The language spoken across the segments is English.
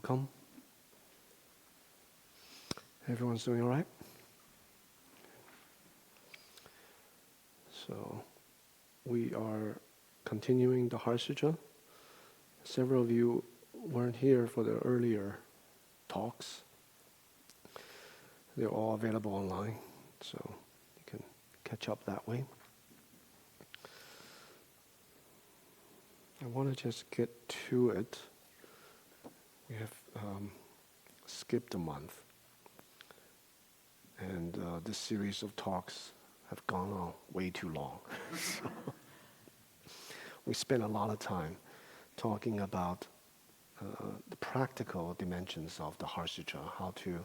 welcome. Everyone's doing all right? So, we are continuing the Heart Sutra. Several of you weren't here for the earlier talks. They're all available online, so you can catch up that way. I want to just get to it. We have skipped a month, and this series of talks have gone on way too long. So we spent a lot of time talking about the practical dimensions of the Heart Sutra, how to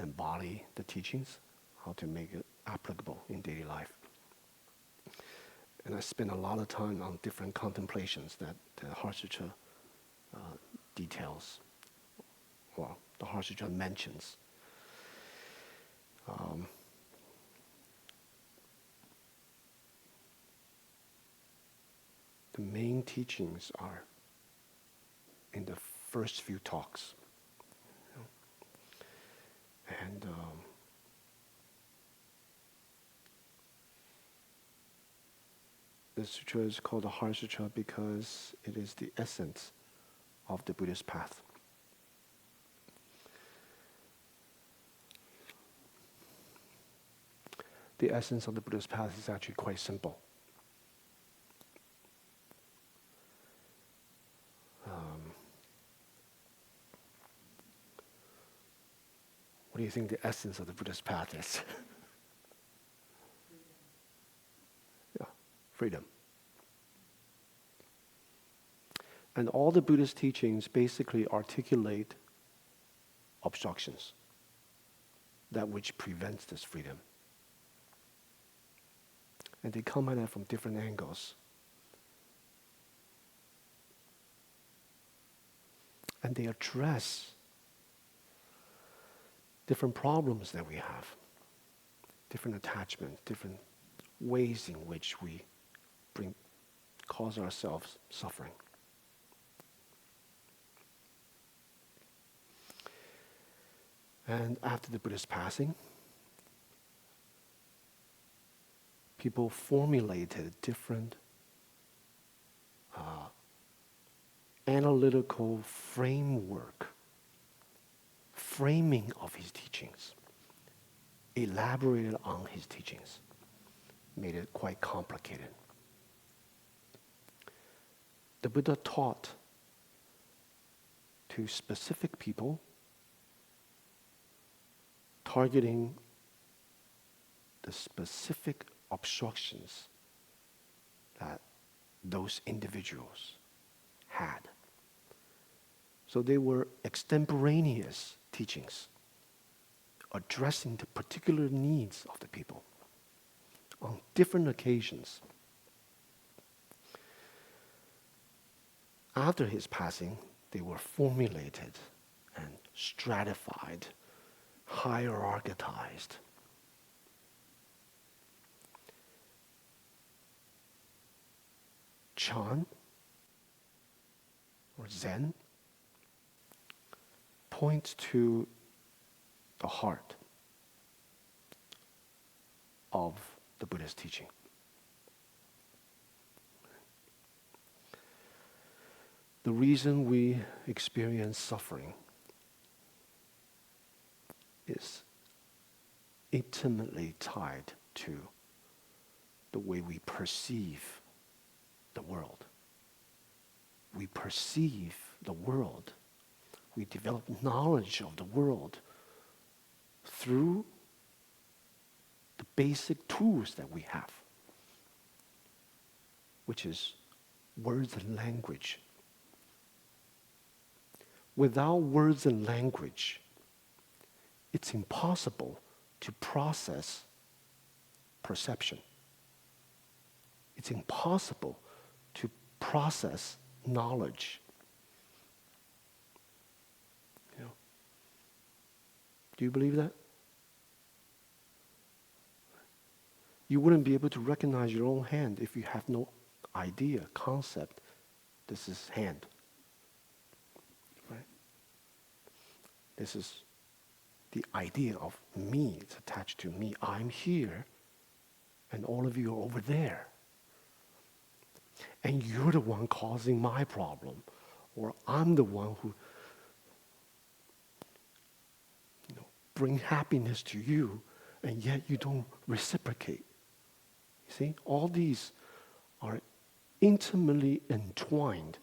embody the teachings, how to make it applicable in daily life. And I spent a lot of time on different contemplations that the Heart Sutra details, well, the Heart Sutra mentions. The main teachings are in the first few talks. And the sutra is called the Heart Sutra because it is the essence of the Buddhist path. The essence of the Buddhist path is actually quite simple. What do you think the essence of the Buddhist path is? Yeah, freedom. And all the Buddhist teachings basically articulate obstructions, that which prevents this freedom. And they come at it from different angles. And they address different problems that we have, different attachments, different ways in which we cause ourselves suffering. And after the Buddha's passing, people formulated different analytical framing of his teachings, elaborated on his teachings, made it quite complicated. The Buddha taught to specific people, targeting the specific obstructions that those individuals had. So they were extemporaneous teachings addressing the particular needs of the people on different occasions. After his passing, they were formulated and stratified, hierarchized. Chan, or Zen, points to the heart of the Buddha's teaching. The reason we experience suffering is intimately tied to the way we perceive the world. We perceive the world. We develop knowledge of the world through the basic tools that we have, which is words and language. Without words and language, it's impossible to process perception. It's impossible to process knowledge. Do you believe that? You wouldn't be able to recognize your own hand if you have no idea, concept, this is hand. Right? This is the idea of me. It's attached to me. I'm here, and all of you are over there. And you're the one causing my problem, or I'm the one who bring happiness to you, and yet you don't reciprocate. You see, all these are intimately entwined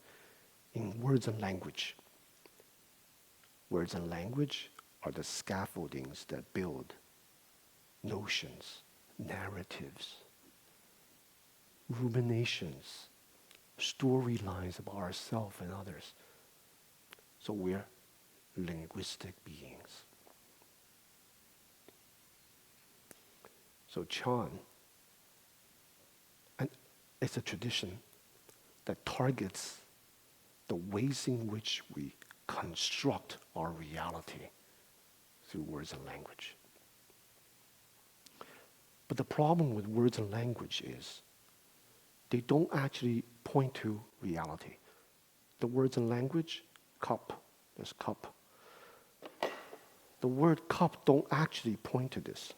in words and language. Words and language are the scaffoldings that build notions, narratives, ruminations, storylines about ourselves and others. So we're linguistic beings. So Chan, and it's a tradition that targets the ways in which we construct our reality through words and language. But the problem with words and language is they don't actually point to reality. The words and language, cup, there's cup. The word cup don't actually point to this.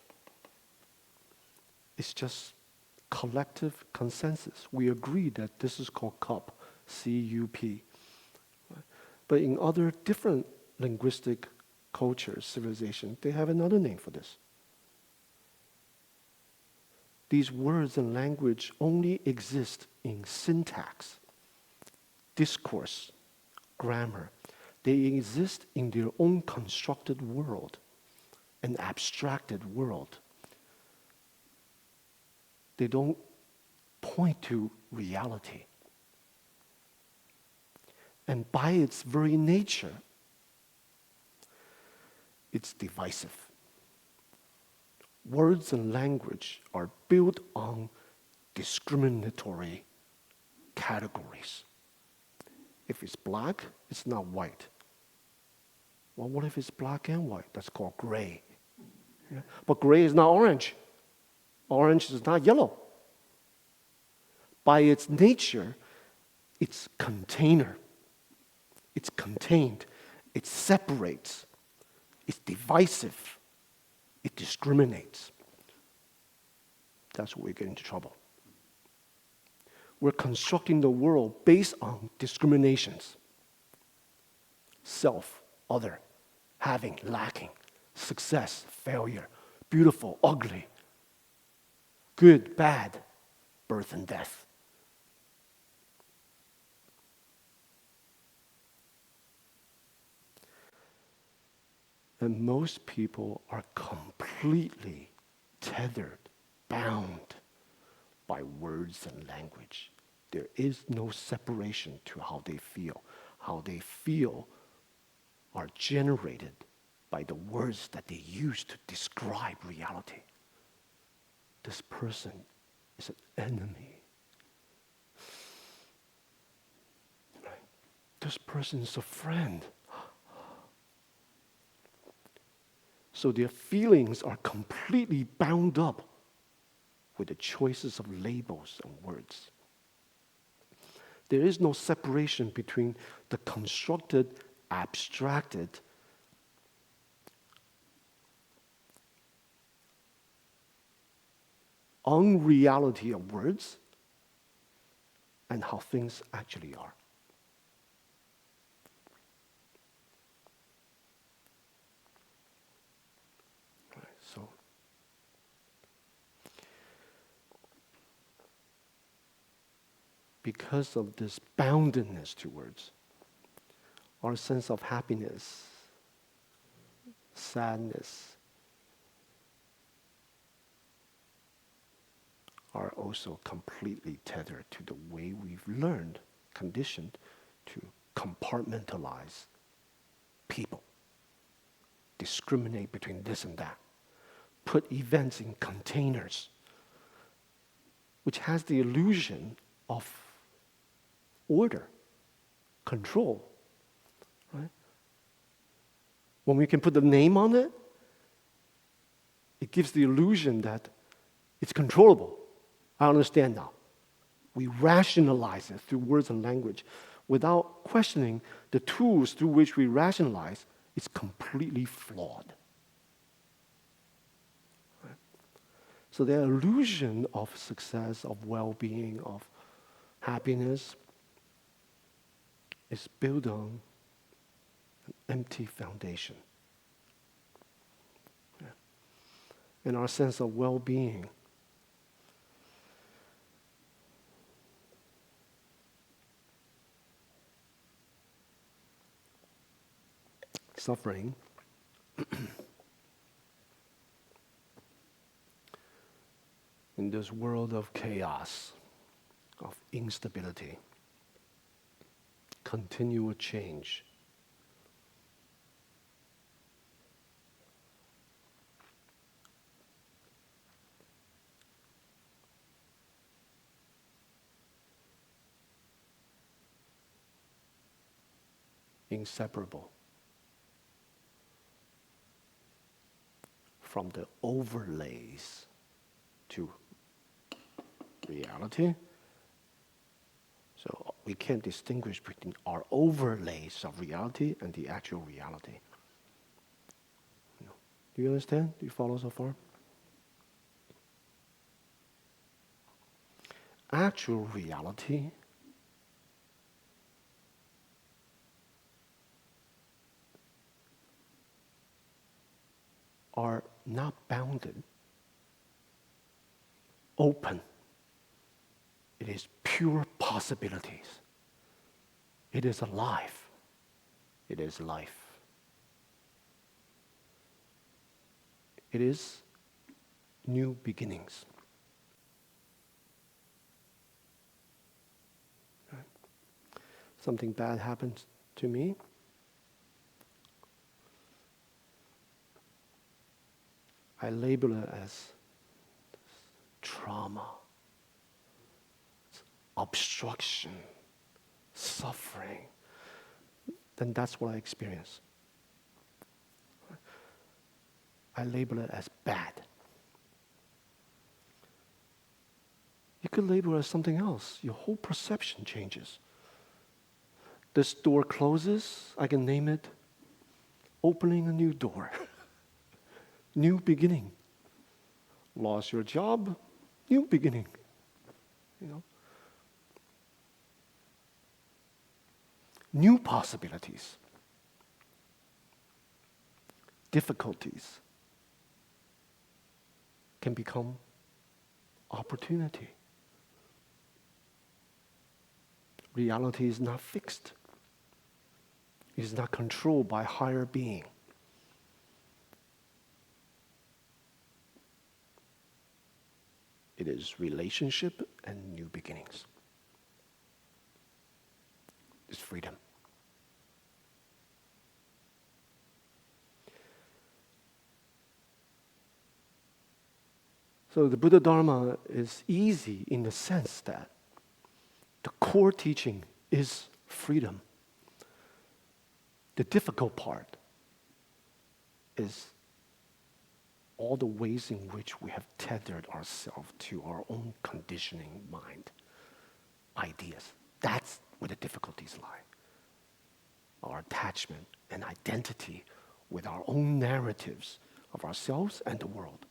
It's just collective consensus. We agree that this is called cup, C-U-P. But in other different linguistic cultures, civilizations, they have another name for this. These words and language only exist in syntax, discourse, grammar. They exist in their own constructed world, an abstracted world. They don't point to reality. And by its very nature, it's divisive. Words and language are built on discriminatory categories. If it's black, it's not white. Well, what if it's black and white? That's called gray. Yeah? But gray is not orange. Orange is not yellow. By its nature, it's container. It's contained. It separates. It's divisive. It discriminates. That's where we get into trouble. We're constructing the world based on discriminations. Self, other, having, lacking, success, failure, beautiful, ugly, good, bad, birth and death. And most people are completely tethered, bound by words and language. There is no separation to how they feel. How they feel are generated by the words that they use to describe reality. This person is an enemy. Right? This person is a friend. So their feelings are completely bound up with the choices of labels and words. There is no separation between the constructed, abstracted, unreality of words and how things actually are. So, because of this boundedness to words, our sense of happiness, sadness, are also completely tethered to the way we've learned, conditioned to compartmentalize people, discriminate between this and that, put events in containers, which has the illusion of order, control, right? When we can put the name on it, it gives the illusion that it's controllable. I understand now. We rationalize it through words and language without questioning the tools through which we rationalize It's completely flawed. Right? So the illusion of success, of well-being, of happiness is built on an empty foundation. Yeah. And our sense of well-being suffering in this world of chaos, of instability, continual change. Inseparable from the overlays to reality. So we can't distinguish between our overlays of reality and the actual reality. Do you understand? Do you follow so far? Actual reality are not bounded, open. It is pure possibilities. It is alive. It is life. It is new beginnings. Right? Something bad happens to me. I label it as trauma, obstruction, suffering. Then that's what I experience. I label it as bad. You could label it as something else. Your whole perception changes. This door closes, I can name it opening a new door. New beginning. Lost your job, new beginning. New possibilities. Difficulties can become opportunity. Reality is not fixed. It is not controlled by higher being. It is relationship and new beginnings. It's freedom. So the Buddha Dharma is easy in the sense that the core teaching is freedom. The difficult part is all the ways in which we have tethered ourselves to our own conditioning mind, ideas. That's where the difficulties lie. Our attachment and identity with our own narratives of ourselves and the world.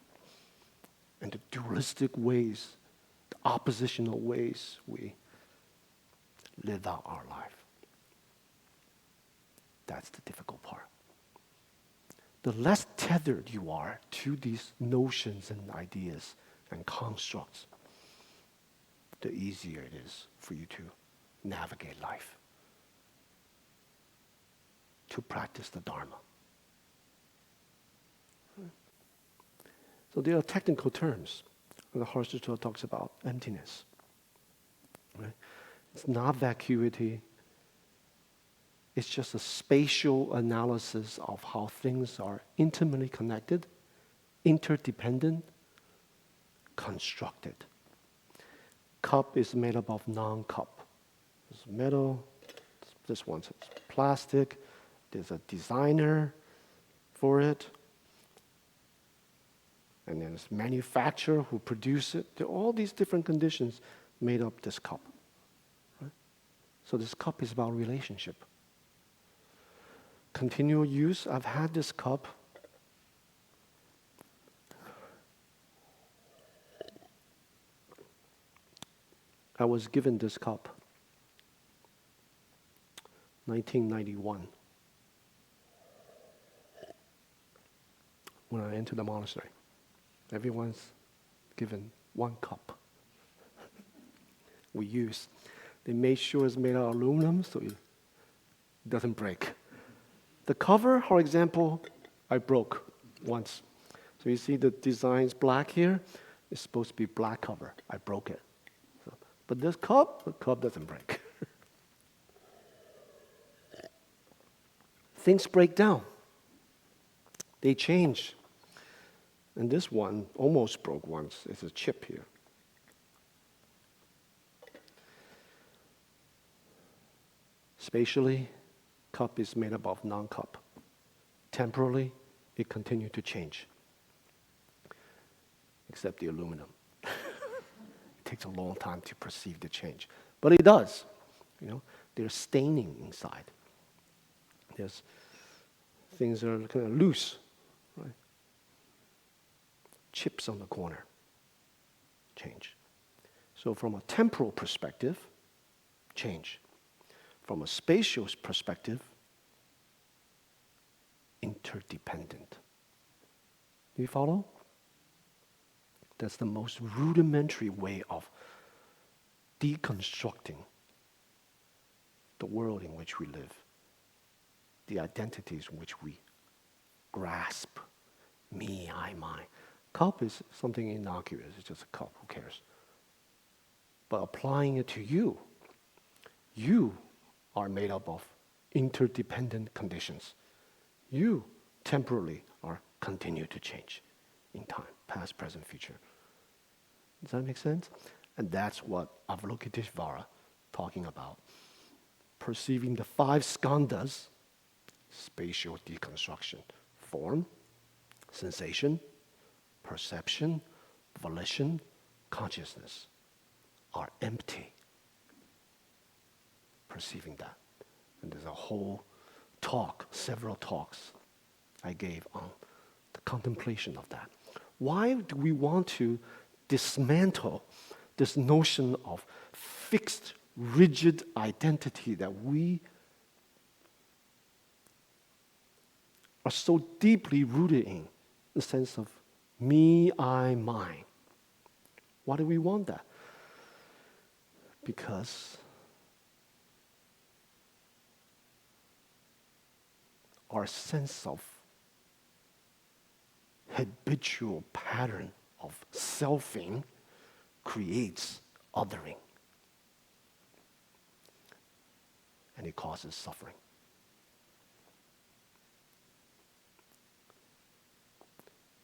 And the dualistic ways, the oppositional ways we live out our life. That's the difficult part. The less tethered you are to these notions and ideas and constructs, the easier it is for you to navigate life, to practice the Dharma. So there are technical terms. The Heart Sutra talks about emptiness. Right? It's not vacuity. It's just a spatial analysis of how things are intimately connected, interdependent, constructed. Cup is made up of non-cup. There's metal, this one's plastic, there's a designer for it, and then there's manufacturer who produce it. There are all these different conditions made up this cup. Right? So this cup is about relationship. continual use. I've had this cup. I was given this cup 1991 when I entered the monastery. Everyone's given one cup. We use. They made sure it's made out of aluminum so it doesn't break. The cover, for example, I broke once. So you see the design's black here. It's supposed to be black cover. I broke it. But this cup, the cup doesn't break. Things break down. They change. And this one almost broke once. It's a chip here. Spatially, cup is made up of non-cup. Temporally, it continues to change. Except the aluminum. It takes a long time to perceive the change. But it does. There's staining inside. There's things that are kind of loose, right? Chips on the corner. Change. So from a temporal perspective, change. From a spatial perspective, interdependent. Do you follow? That's the most rudimentary way of deconstructing the world in which we live, the identities in which we grasp. Me, I, mine. Cup is something innocuous. It's just a cup. Who cares? But applying it to you are made up of interdependent conditions. You temporarily are continue to change in time, past, present, future. Does that make sense? And that's what Avalokiteshvara talking about. Perceiving the 5 skandhas, spatial deconstruction, form, sensation, perception, volition, consciousness, are empty. Perceiving that. And there's a whole talk, several talks I gave on the contemplation of that. Why do we want to dismantle this notion of fixed, rigid identity that we are so deeply rooted in the sense of me, I, mine? Why do we want that? Because our sense of habitual pattern of selfing creates othering. And it causes suffering.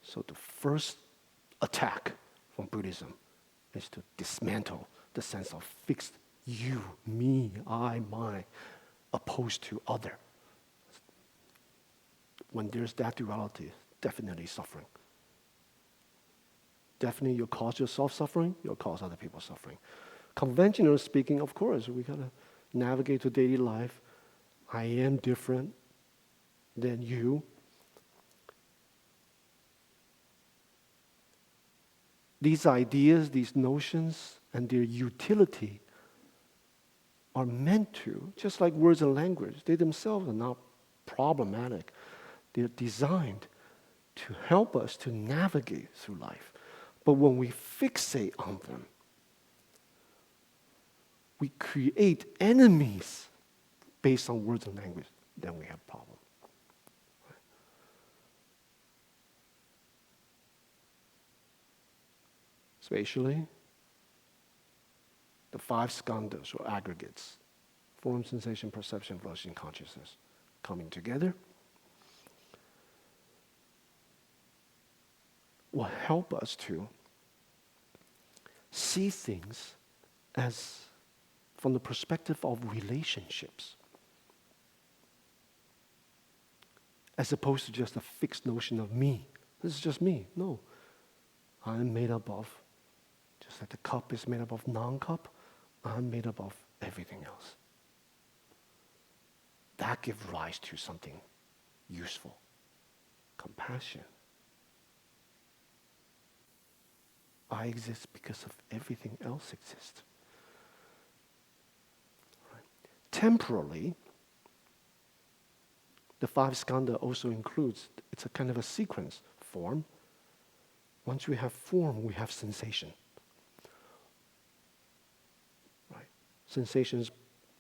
So the first attack from Buddhism is to dismantle the sense of fixed you, me, I, mine, opposed to other. When there's that duality, definitely suffering. Definitely you'll cause yourself suffering, you'll cause other people suffering. Conventionally speaking, of course, we gotta navigate to daily life. I am different than you. These ideas, these notions, and their utility are meant to, just like words and language, they themselves are not problematic. They're designed to help us to navigate through life. But when we fixate on them, we create enemies based on words and language, then we have a problem. Spatially, the 5 skandhas or aggregates, form, sensation, perception, volition, consciousness, coming together will help us to see things as from the perspective of relationships, as opposed to just a fixed notion of me. This is just me. No. I'm made up of, just like the cup is made up of non-cup, I'm made up of everything else. That gives rise to something useful. Compassion. I exist because of everything else exists. Right. Temporally, the five skandha also includes, it's a kind of a sequence form. Once we have form, we have sensation. Right? Sensations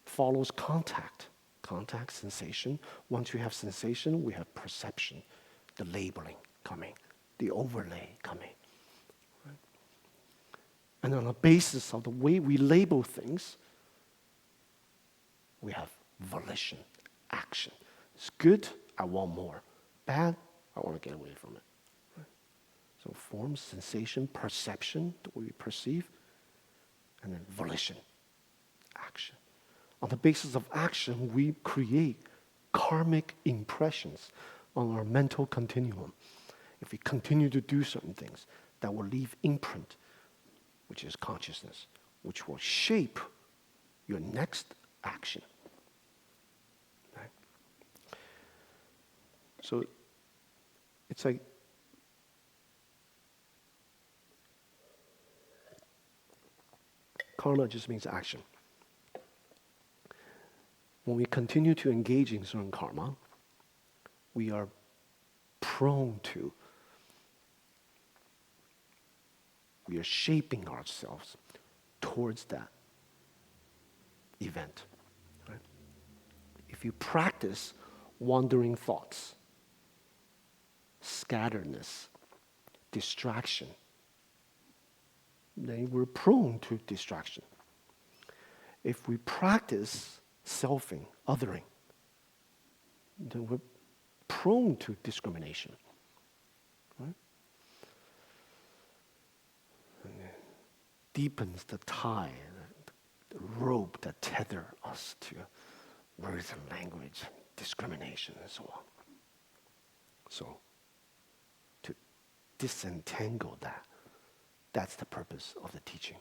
follows contact. Contact, sensation. Once we have sensation, we have perception, the labeling coming, the overlay coming. Right? And on the basis of the way we label things, we have volition, action. It's good, I want more. Bad, I want to get away from it. Right? So form, sensation, perception, the way we perceive, and then volition, action. On the basis of action, we create karmic impressions on our mental continuum. If we continue to do certain things, that will leave imprint, which is consciousness, which will shape your next action. Right? So it's like karma just means action. When we continue to engage in certain karma, we are prone to, we are shaping ourselves towards that event. Right? If you practice wandering thoughts, scatteredness, distraction, then we're prone to distraction. If we practice selfing, othering, then we're prone to discrimination. Right? And it deepens the tie, the rope that tether us to words and language, discrimination and so on. So, to disentangle that, that's the purpose of the teaching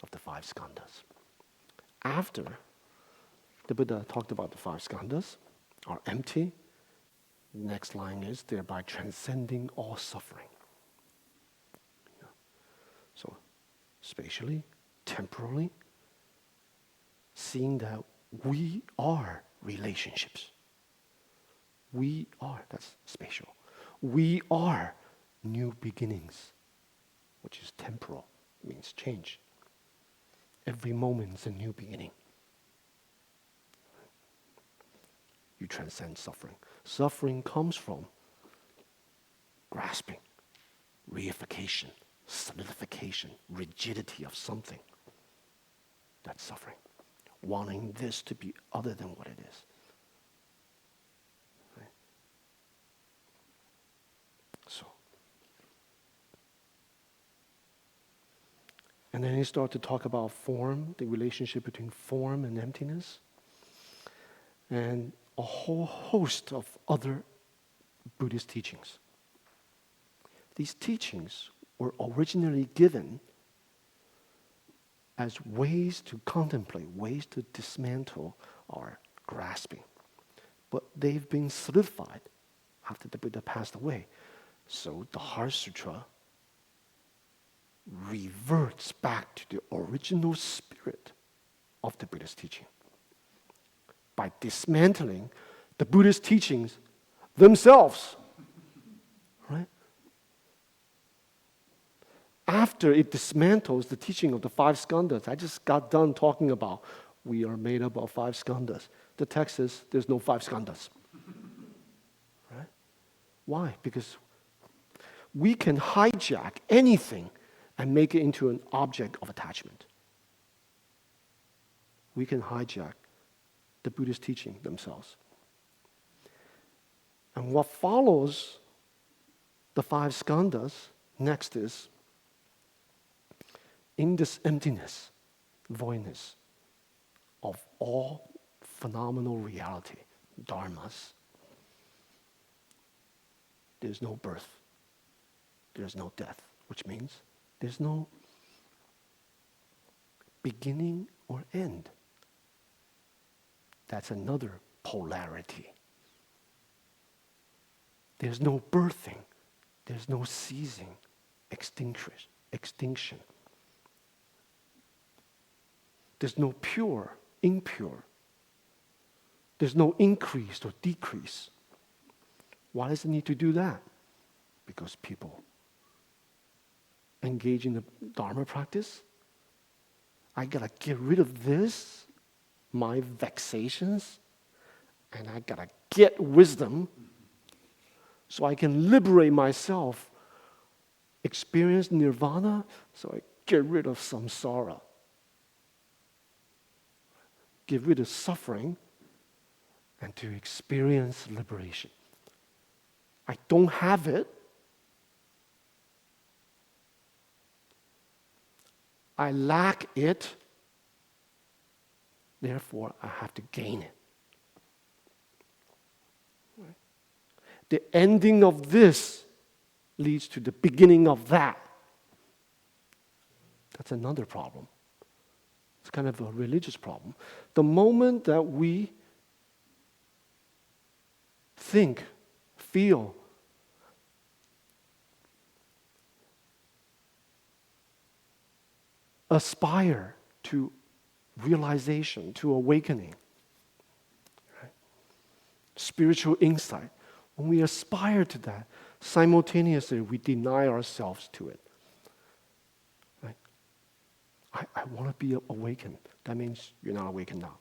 of the five skandhas. After the Buddha talked about the five skandhas are empty, next line is thereby transcending all suffering. Yeah. So, spatially, temporally, seeing that we are relationships. We are, that's spatial. We are new beginnings, which is temporal, means change. Every moment is a new beginning. You transcend suffering. Suffering comes from grasping, reification, solidification, rigidity of something. That's suffering. Wanting this to be other than what it is. Right? So. And then he started to talk about form, the relationship between form and emptiness, and a whole host of other Buddhist teachings. These teachings were originally given as ways to contemplate, ways to dismantle our grasping. But they've been solidified after the Buddha passed away. So the Heart Sutra reverts back to the original spirit of the Buddhist teaching by dismantling the Buddhist teachings themselves. Right? After it dismantles the teaching of the five skandhas, I just got done talking about we are made up of five skandhas. The text says there's no five skandhas. Right? Why? Because we can hijack anything and make it into an object of attachment. We can hijack the Buddhist teaching themselves. And what follows the five skandhas next is, in this emptiness, voidness of all phenomenal reality, dharmas, there's no birth, there's no death, which means there's no beginning or end. That's another polarity. There's no birthing. There's no ceasing, extinction. There's no pure, impure. There's no increase or decrease. Why does it need to do that? Because people engage in the Dharma practice. I gotta get rid of this, my vexations, and I gotta get wisdom so I can liberate myself, experience nirvana, so I get rid of samsara. Get rid of suffering and to experience liberation. I don't have it. I lack it. Therefore, I have to gain it. Right? The ending of this leads to the beginning of that. That's another problem. It's kind of a religious problem. The moment that we think, feel, aspire to realization, to awakening, right? Spiritual insight, when we aspire to that, simultaneously we deny ourselves to it. I want to be awakened. That means you're not awakened now.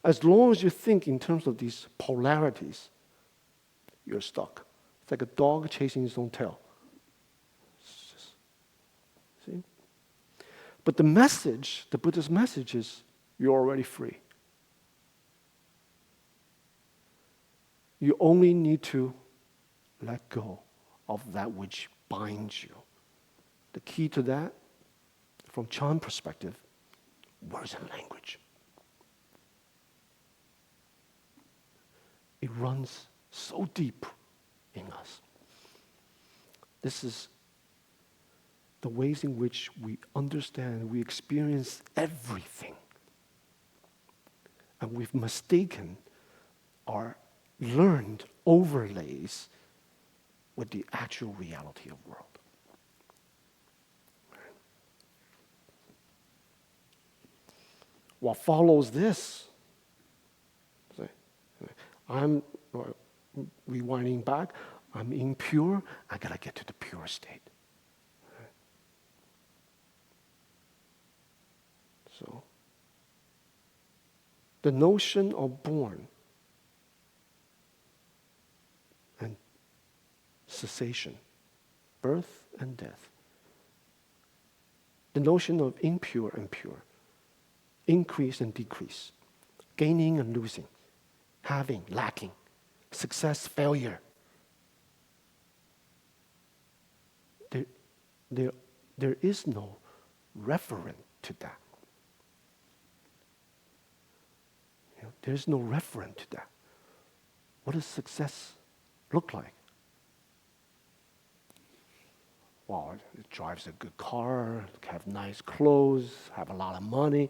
As long as you think in terms of these polarities, you're stuck. It's like a dog chasing its own tail. See? But the message, the Buddha's message is, you're already free. You only need to let go of that which binds you. The key to that, from Chan perspective, words and language. It runs so deep in us. This is the ways in which we understand, we experience everything. And we've mistaken our learned overlays with the actual reality of the world. What follows this? I'm rewinding back. I'm impure. I gotta get to the pure state. So, the notion of born and cessation, birth and death. The notion of impure and pure, increase and decrease, gaining and losing, having, lacking, success, failure. There is no referent to that. There's no referent to that. What does success look like? Well, it drives a good car, have nice clothes, have a lot of money.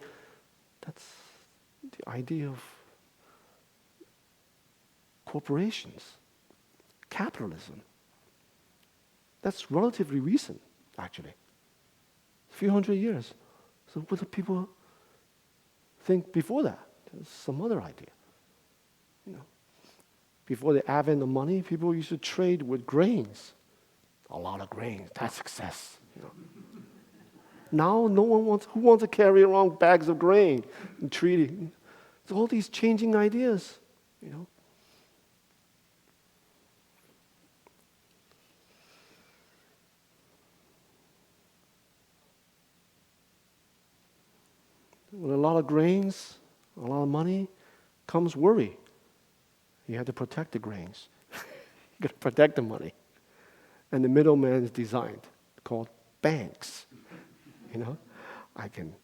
That's the idea of corporations, capitalism. That's relatively recent, actually. A few hundred years. So what do people think before that? There's some other idea. Before the advent of money, people used to trade with grains. A lot of grains, that's success. Now, who wants to carry around bags of grain and treat it? It's all these changing ideas, With a lot of grains, a lot of money, comes worry. You have to protect the grains. You got to protect the money. And the middleman is designed, called banks. I can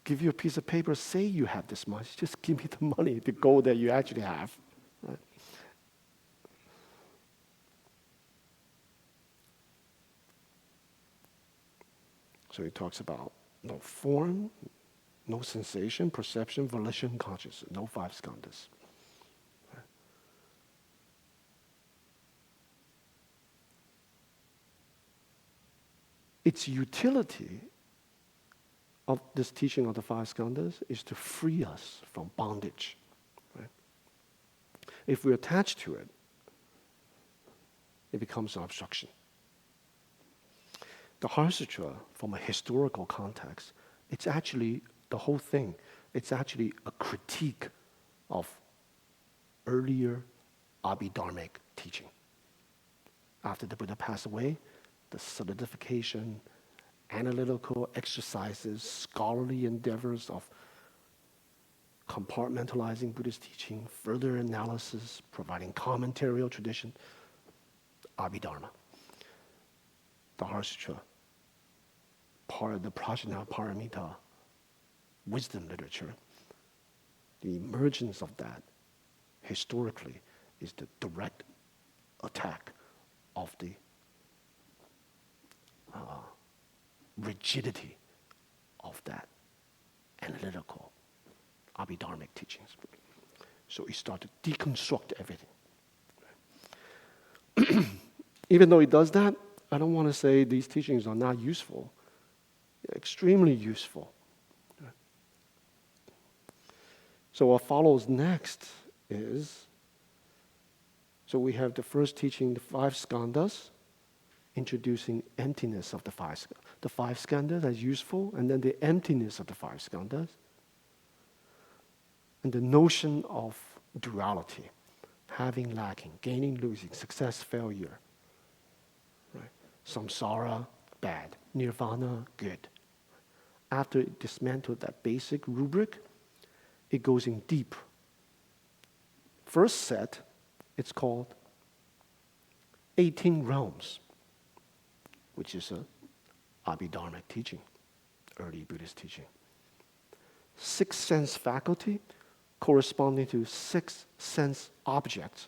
give you a piece of paper, say you have this much, just give me the money, the gold that you actually have. Right? So he talks about no form, no sensation, perception, volition, consciousness, no five skandhas. Right? its utility of this teaching of the five skandhas is to free us from bondage. Right? If we attach to it, it becomes an obstruction. The Heart Sutra, from a historical context, it's actually the whole thing. It's actually a critique of earlier Abhidharmic teaching. After the Buddha passed away, the solidification, analytical exercises, scholarly endeavors of compartmentalizing Buddhist teaching, further analysis, providing commentary or tradition, Abhidharma. The Heart Sutra, part of the Prajna Paramita wisdom literature, the emergence of that historically is the direct attack of the rigidity of that analytical Abhidharmic teachings. So he started to deconstruct everything. Even though he does that, I don't want to say these teachings are not useful. They're extremely useful. So what follows next is, so we have the first teaching, the five skandhas, introducing emptiness of the five skandhas. The five skandhas as useful, and then the emptiness of the five skandhas. And the notion of duality, having, lacking, gaining, losing, success, failure. Right? Samsara, bad. Nirvana, good. After it dismantled that basic rubric, it goes in deep. First set, it's called 18 realms, which is a Abhidharmic teaching, early Buddhist teaching. 6 sense faculty corresponding to 6 sense objects,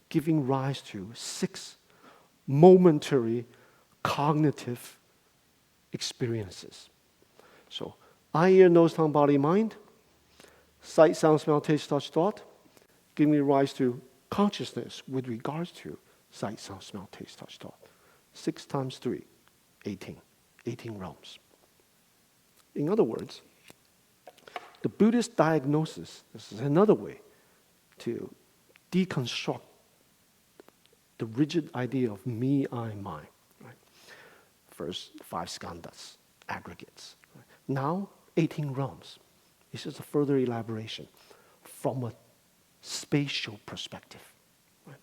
giving rise to 6 momentary cognitive experiences. So, eye, ear, nose, tongue, body, mind, sight, sound, smell, taste, touch, thought, giving rise to consciousness with regards to sight, sound, smell, taste, touch, thought. 6 times 3, 18. 18 realms. In other words, the Buddhist diagnosis, this is another way to deconstruct the rigid idea of me, I, mine. Right? First, 5 skandhas, aggregates. Right? Now, 18 realms. This is a further elaboration from a spatial perspective. Right?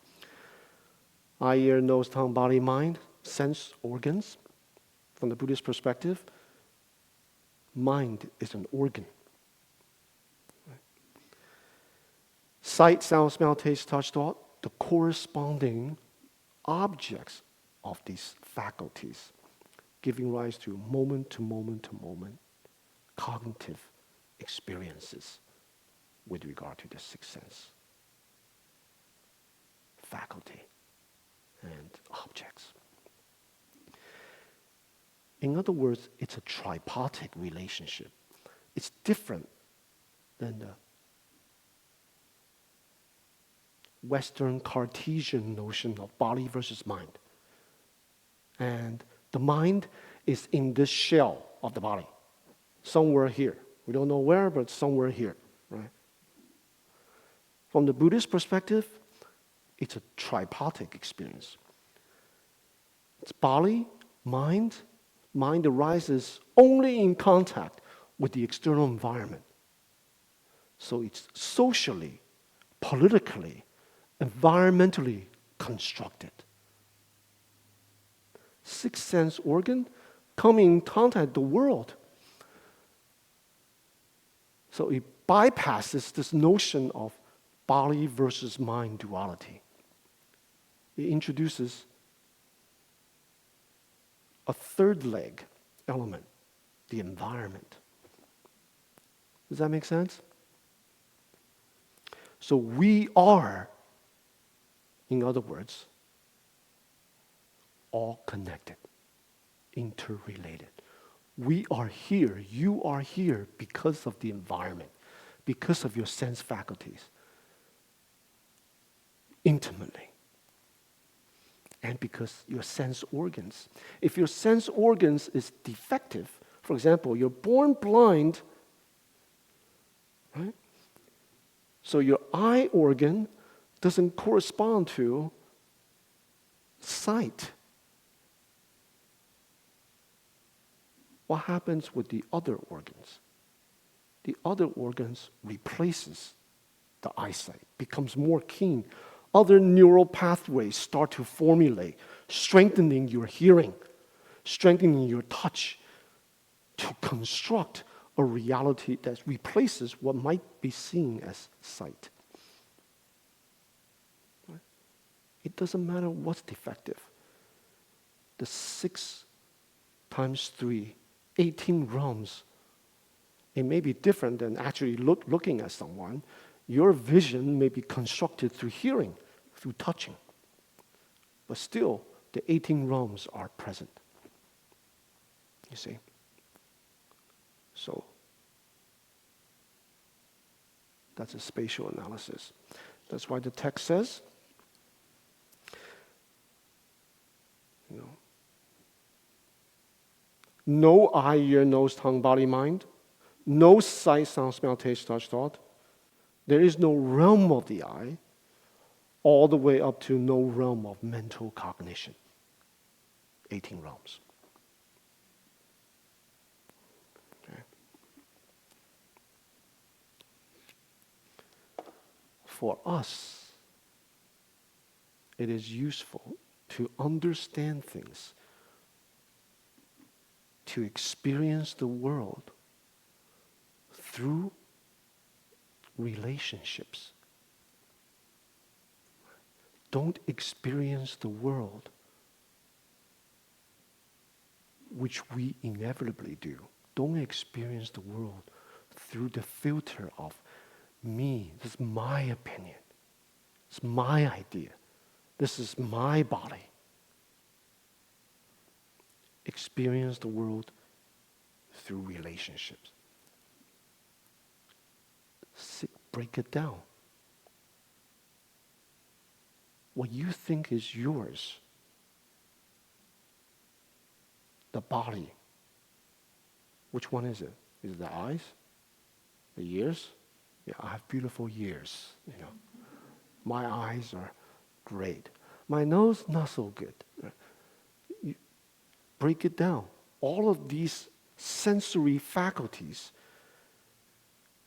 Eye, ear, nose, tongue, body, mind, sense organs. From the Buddhist perspective, mind is an organ. Right? Sight, sound, smell, taste, touch, thought, the corresponding objects of these faculties, giving rise to moment to moment to moment cognitive experiences with regard to the 6th sense faculty and objects. In other words, it's a tripartite relationship. It's different than the Western Cartesian notion of body versus mind. And the mind is in this shell of the body, somewhere here. We don't know where, but somewhere here, right? From the Buddhist perspective, it's a tripartite experience. It's body, mind. Mind arises only in contact with the external environment. So it's socially, politically, environmentally constructed. 6th sense organ come in contact with the world. So it bypasses this notion of body versus mind duality. It introduces a third leg element, the environment. Does that make sense? So we are, in other words, all connected, interrelated. We are here, you are here because of the environment, because of your sense faculties, intimately. and because your sense organs. If your sense organs is defective, for example, you're born blind, right? So your eye organ doesn't correspond to sight. What happens with the other organs? The other organs replaces the eyesight, becomes more keen. Other neural pathways start to formulate, strengthening your hearing, strengthening your touch, to construct a reality that replaces what might be seen as sight. It doesn't matter what's defective. The 6 times 3, 18 realms, it may be different than actually looking at someone. Your vision may be constructed through hearing, through touching. But still, the 18 realms are present. You see? So, that's a spatial analysis. That's why the text says, no eye, ear, nose, tongue, body, mind. No sight, sound, smell, taste, touch, thought. There is no realm of the eye, all the way up to no realm of mental cognition. 18 realms. Okay. For us, it is useful to understand things, to experience the world through relationships. Don't experience the world, which we inevitably do. Don't experience the world through the filter of me. This is my opinion. It's my idea. This is my body. Experience the world through relationships. Break it down. What you think is yours, the body, which one is it? Is it the eyes? The ears? Yeah, I have beautiful ears, My eyes are great. My nose, not so good. You break it down. All of these sensory faculties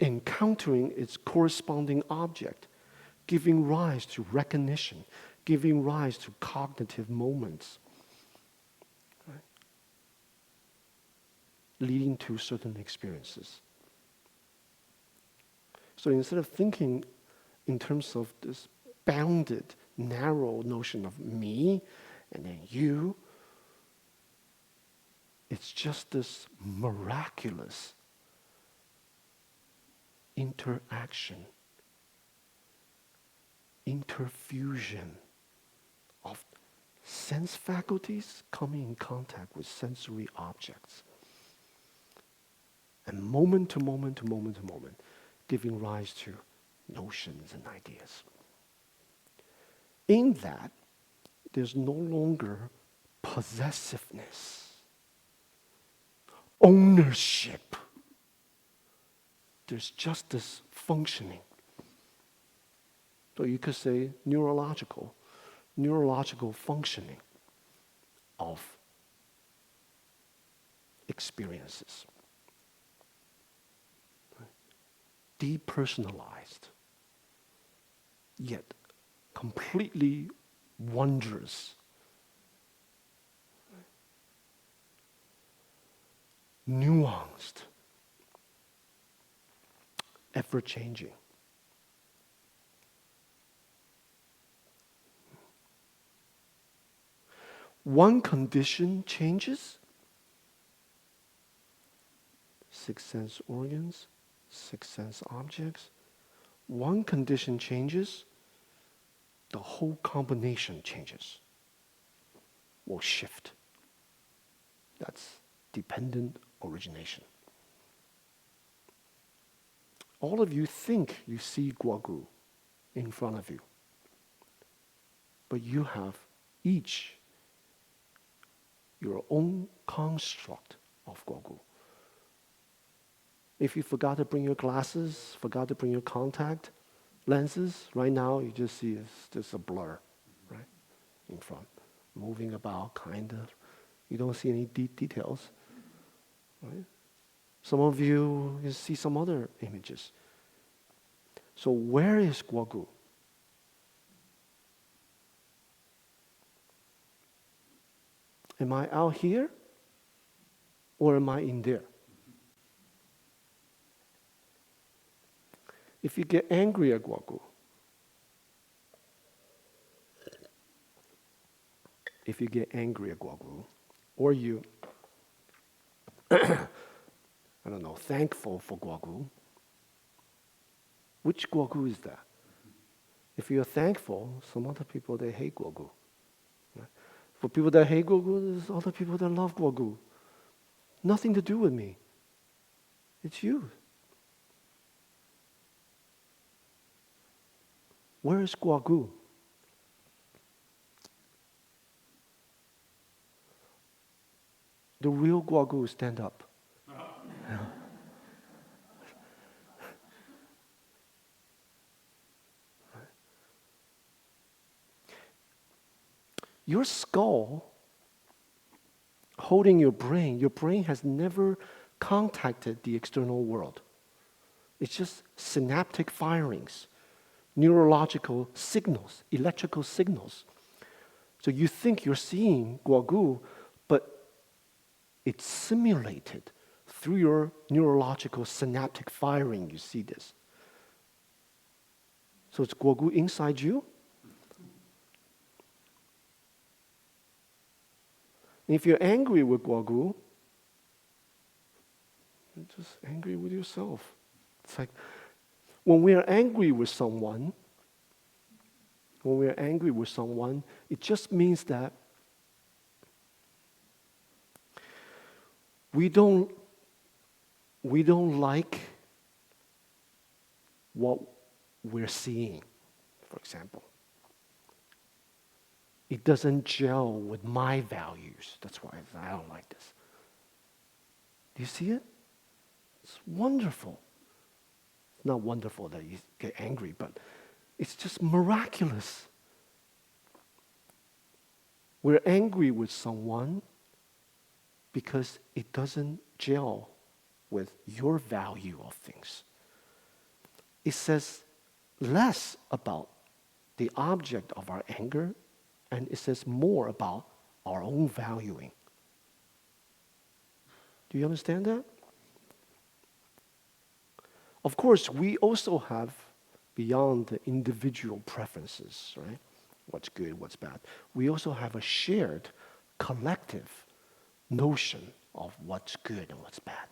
encountering its corresponding object, giving rise to recognition, giving rise to cognitive moments, right? Leading to certain experiences. So instead of thinking in terms of this bounded, narrow notion of me and then you, it's just this miraculous interaction, interfusion of sense faculties coming in contact with sensory objects. And moment to moment to moment to moment, giving rise to notions and ideas. In that, there's no longer possessiveness, ownership. There's just this functioning. So you could say neurological functioning of experiences. Depersonalized, yet completely wondrous. Nuanced, ever-changing. One condition changes, 6 sense organs, 6 sense objects. One condition changes, the whole combination changes, will shift. That's dependent origination. All of you think you see Guogu in front of you, but you have each your own construct of guogu. If you forgot to bring your glasses, forgot to bring your contact lenses, right now you just see it's just a blur, right, in front, moving about, kind of. You don't see any details, right? Some of you see some other images. So where is guogu? Am I out here or am I in there? If you get angry at guogu, or you, I don't know, thankful for guogu, which guogu is that? If you're thankful, some other people, they hate guogu. Right? For people that hate guogu, there's other people that love guogu. Nothing to do with me. It's you. Where is guogu? The real guogu, stand up. Yeah. Your skull holding your brain has never contacted the external world. It's just synaptic firings, neurological signals, electrical signals. So you think you're seeing guogu, but it's simulated through your neurological synaptic firing. You see this. So it's guogu inside you. And if you're angry with guogu, you're just angry with yourself. It's like when we are angry with someone, it just means that we don't like what we're seeing, for example. It doesn't gel with my values. That's why I don't like this. Do you see it? It's wonderful. It's not wonderful that you get angry, but it's just miraculous. We're angry with someone because it doesn't gel with your value of things. It says less about the object of our anger, and it says more about our own valuing. Do you understand that? Of course, we also have, beyond the individual preferences, right? What's good, what's bad. We also have a shared, collective notion of what's good and what's bad.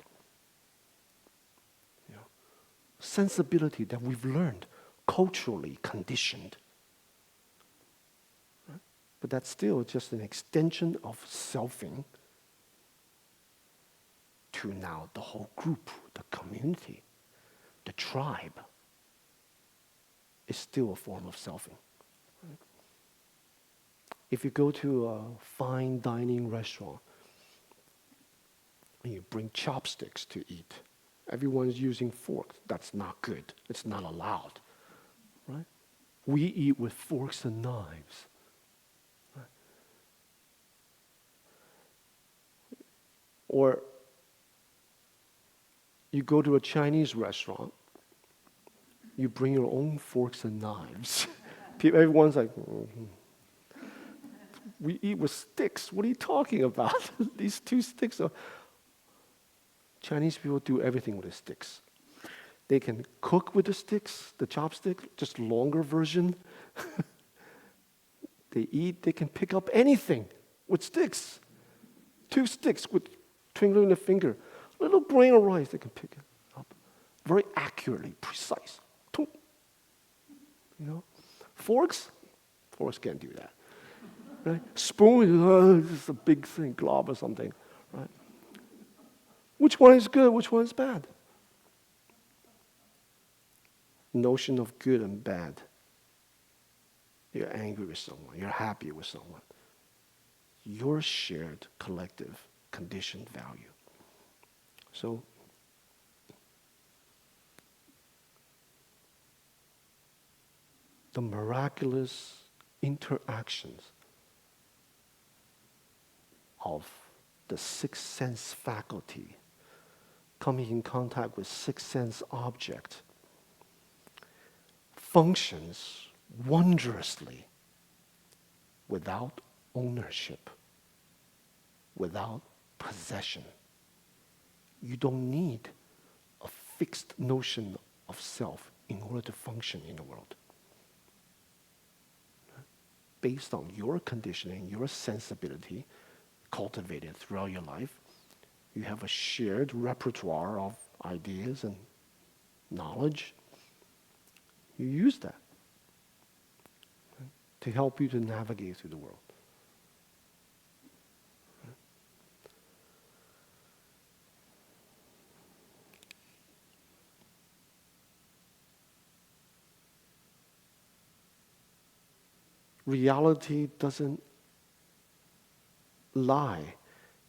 You know, sensibility that we've learned, culturally conditioned. Right? But that's still just an extension of selfing to now the whole group, the community, the tribe. Is still a form of selfing. Right? If you go to a fine dining restaurant and you bring chopsticks to eat, everyone's using forks. That's not good. It's not allowed. Right? We eat with forks and knives. Right? Or you go to a Chinese restaurant, you bring your own forks and knives. Everyone's like, we eat with sticks. What are you talking about? These two sticks are... Chinese people do everything with the sticks. They can cook with the sticks, the chopstick, just longer version. They can pick up anything with sticks. 2 sticks with twinkling the finger. A little grain of rice, they can pick it up. Very accurately, precise. You know? Forks can't do that. Right? Spoon, this is a big thing, glob or something. Right? Which one is good? Which one is bad? Notion of good and bad. You're angry with someone. You're happy with someone. your shared collective conditioned value. So, the miraculous interactions of the sixth sense faculty coming in contact with sixth sense object functions wondrously without ownership, without possession. You don't need a fixed notion of self in order to function in the world. Based on your conditioning, your sensibility, cultivated throughout your life, you have a shared repertoire of ideas and knowledge. You use that to help you to navigate through the world. Reality doesn't lie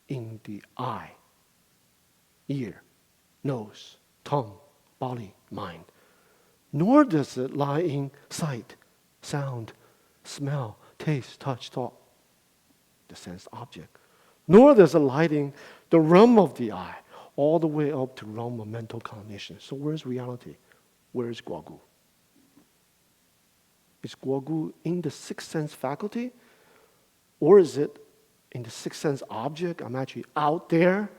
in the eye, ear, nose, tongue, body, mind. Nor does it lie in sight, sound, smell, taste, touch, thought, the sense object. Nor does it lie in the realm of the eye, all the way up to realm of mental cognition. So where's reality? Where is Guogu? Is Guogu in the sixth sense faculty? Or is it in the sixth sense object? I'm actually out there.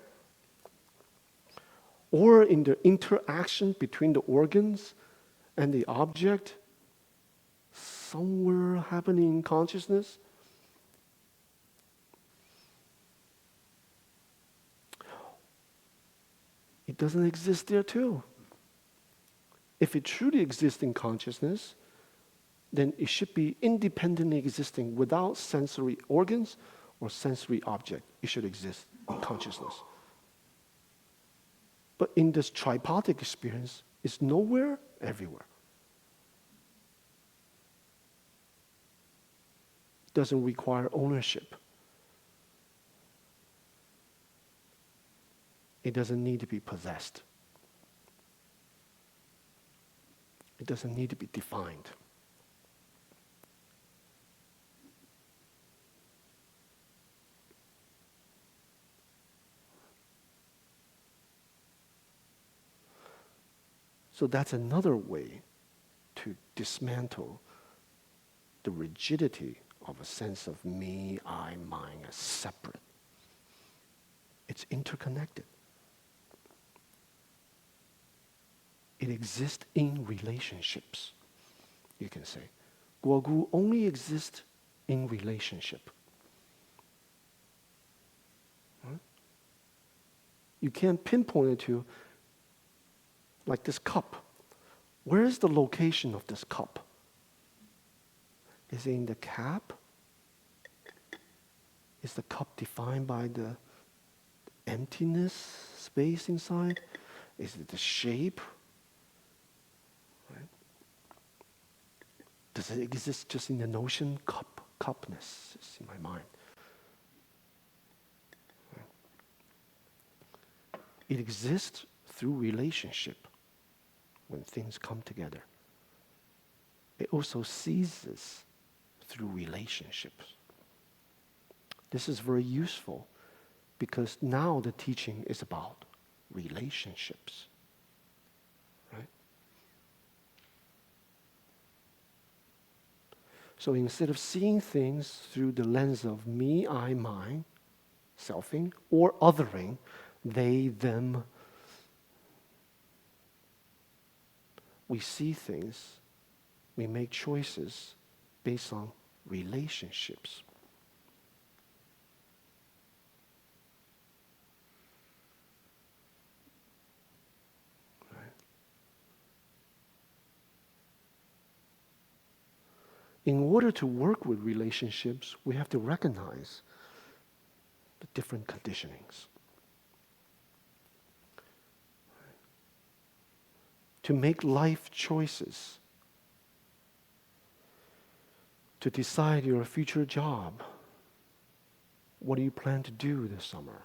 Or in the interaction between the organs and the object, somewhere happening in consciousness? It doesn't exist there too. If it truly exists in consciousness, then it should be independently existing without sensory organs or sensory object. It should exist in consciousness. But in this tripartite experience, it's nowhere, everywhere. Doesn't require ownership. It doesn't need to be possessed. It doesn't need to be defined. So that's another way to dismantle the rigidity of a sense of me, I, mine as separate. It's interconnected. It exists in relationships, you can say. Guogu only exists in relationship. Right? You can't pinpoint it to, like this cup. Where is the location of this cup? Is it in the cap? Is the cup defined by the emptiness, space inside? Is it the shape? Right? Does it exist just in the notion cupness? It's in my mind. Right? It exists through relationship when things come together. It also ceases through relationships. This is very useful because now the teaching is about relationships. Right? So instead of seeing things through the lens of me, I, mine, selfing, or othering, they, them, we see things, we make choices based on relationships. Right? In order to work with relationships, we have to recognize the different conditionings. To make life choices, to decide your future job, What do you plan to do this summer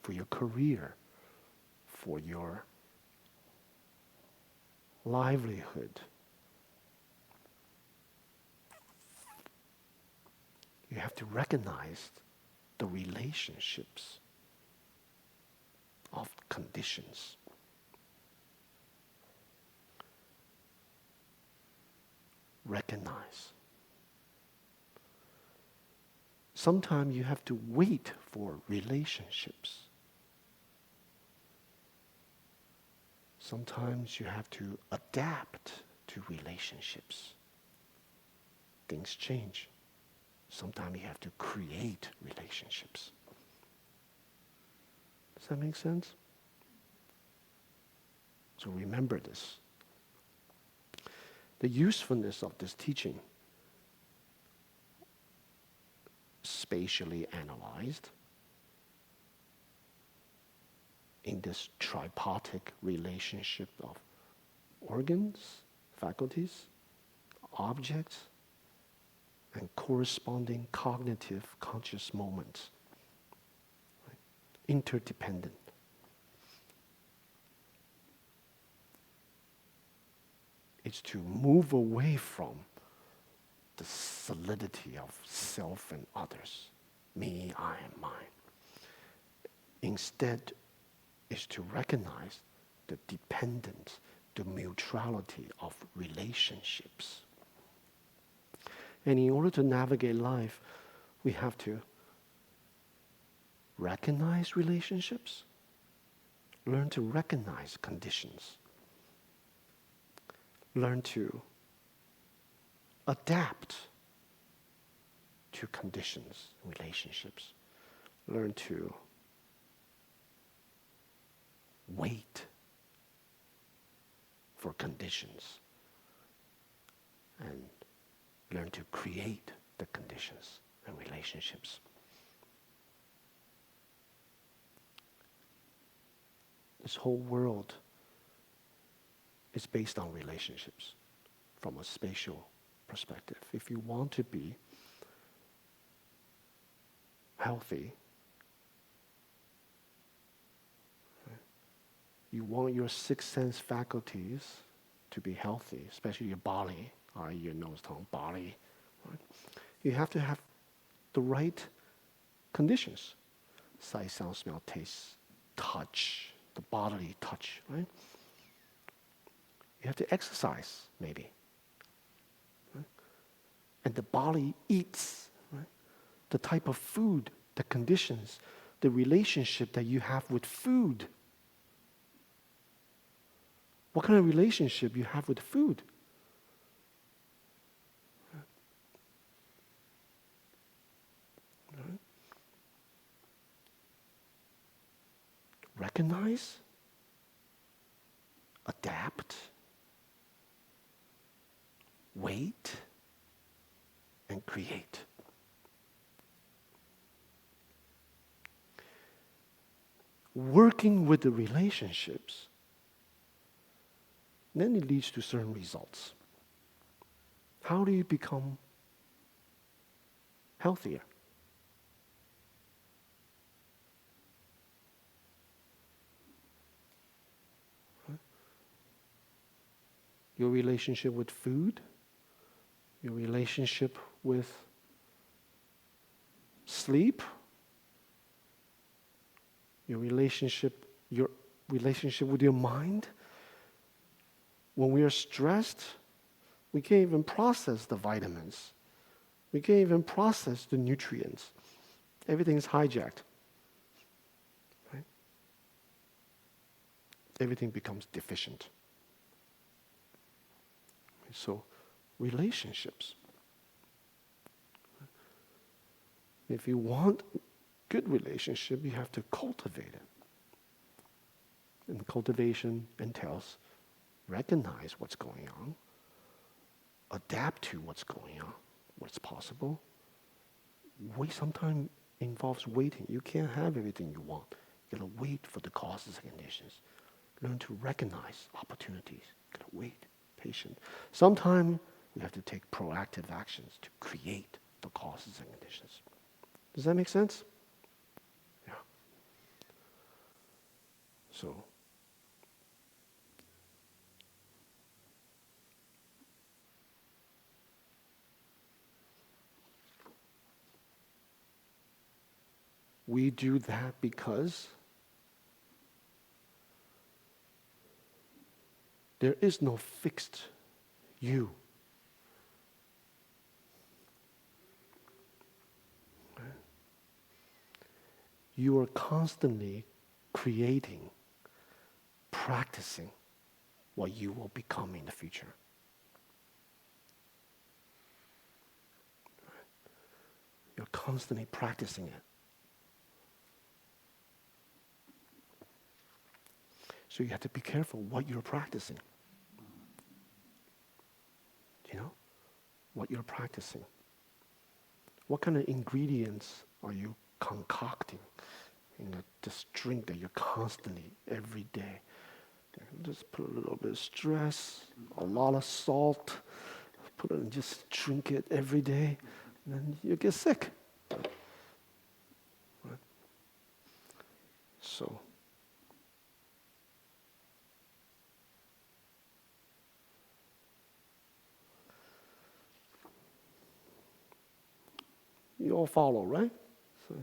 for your career, for your livelihood? You have to recognize the relationships of conditions. Recognize. Sometimes you have to wait for relationships. Sometimes you have to adapt to relationships. Things change. Sometimes you have to create relationships. Does that make sense? So remember this. The usefulness of this teaching, spatially analyzed in this tripartite relationship of organs, faculties, objects, and corresponding cognitive conscious moments. Right? Interdependent. It's to move away from the solidity of self and others. Me, I, and mine. Instead, is to recognize the dependence, the mutuality of relationships. And in order to navigate life, we have to recognize relationships, learn to recognize conditions, learn to adapt to conditions, relationships, learn to wait for conditions, and learn to create the conditions and relationships. This whole world is based on relationships from a spatial perspective. If you want to be healthy, you want your six sense faculties to be healthy, especially your body, eye, ear, nose, tongue, body. Right? You have to have the right conditions. Sight, sound, smell, taste, touch, the bodily touch, right? You have to exercise, maybe. Right? And the body eats, right? The type of food, the conditions, the relationship that you have with food. What kind of relationship you have with food? Right? Recognize, adapt, wait, and create. Working with the relationships, then it leads to certain results. How do you become healthier? Your relationship with food, your relationship with sleep, your relationship with your mind. When we are stressed, we can't even process the vitamins. We can't even process the nutrients. Everything's hijacked. Right? Everything becomes deficient. So, relationships. If you want good relationship, you have to cultivate it. And cultivation entails recognize what's going on, adapt to what's going on, what's possible. Sometimes involves waiting. You can't have everything you want. You gotta wait for the causes and conditions. Learn to recognize opportunities. You gotta wait, patient. Sometimes we have to take proactive actions to create the causes and conditions. Does that make sense? We do that because there is no fixed you. You are constantly creating, practicing what you will become in the future. You're constantly practicing it. So you have to be careful what you're practicing. You know? What you're practicing. What kind of ingredients are you concocting in this drink that you're constantly, every day? Just put a little bit of stress, a lot of salt, put it and just drink it every day, and then you get sick. Right? So, you all follow, right? So,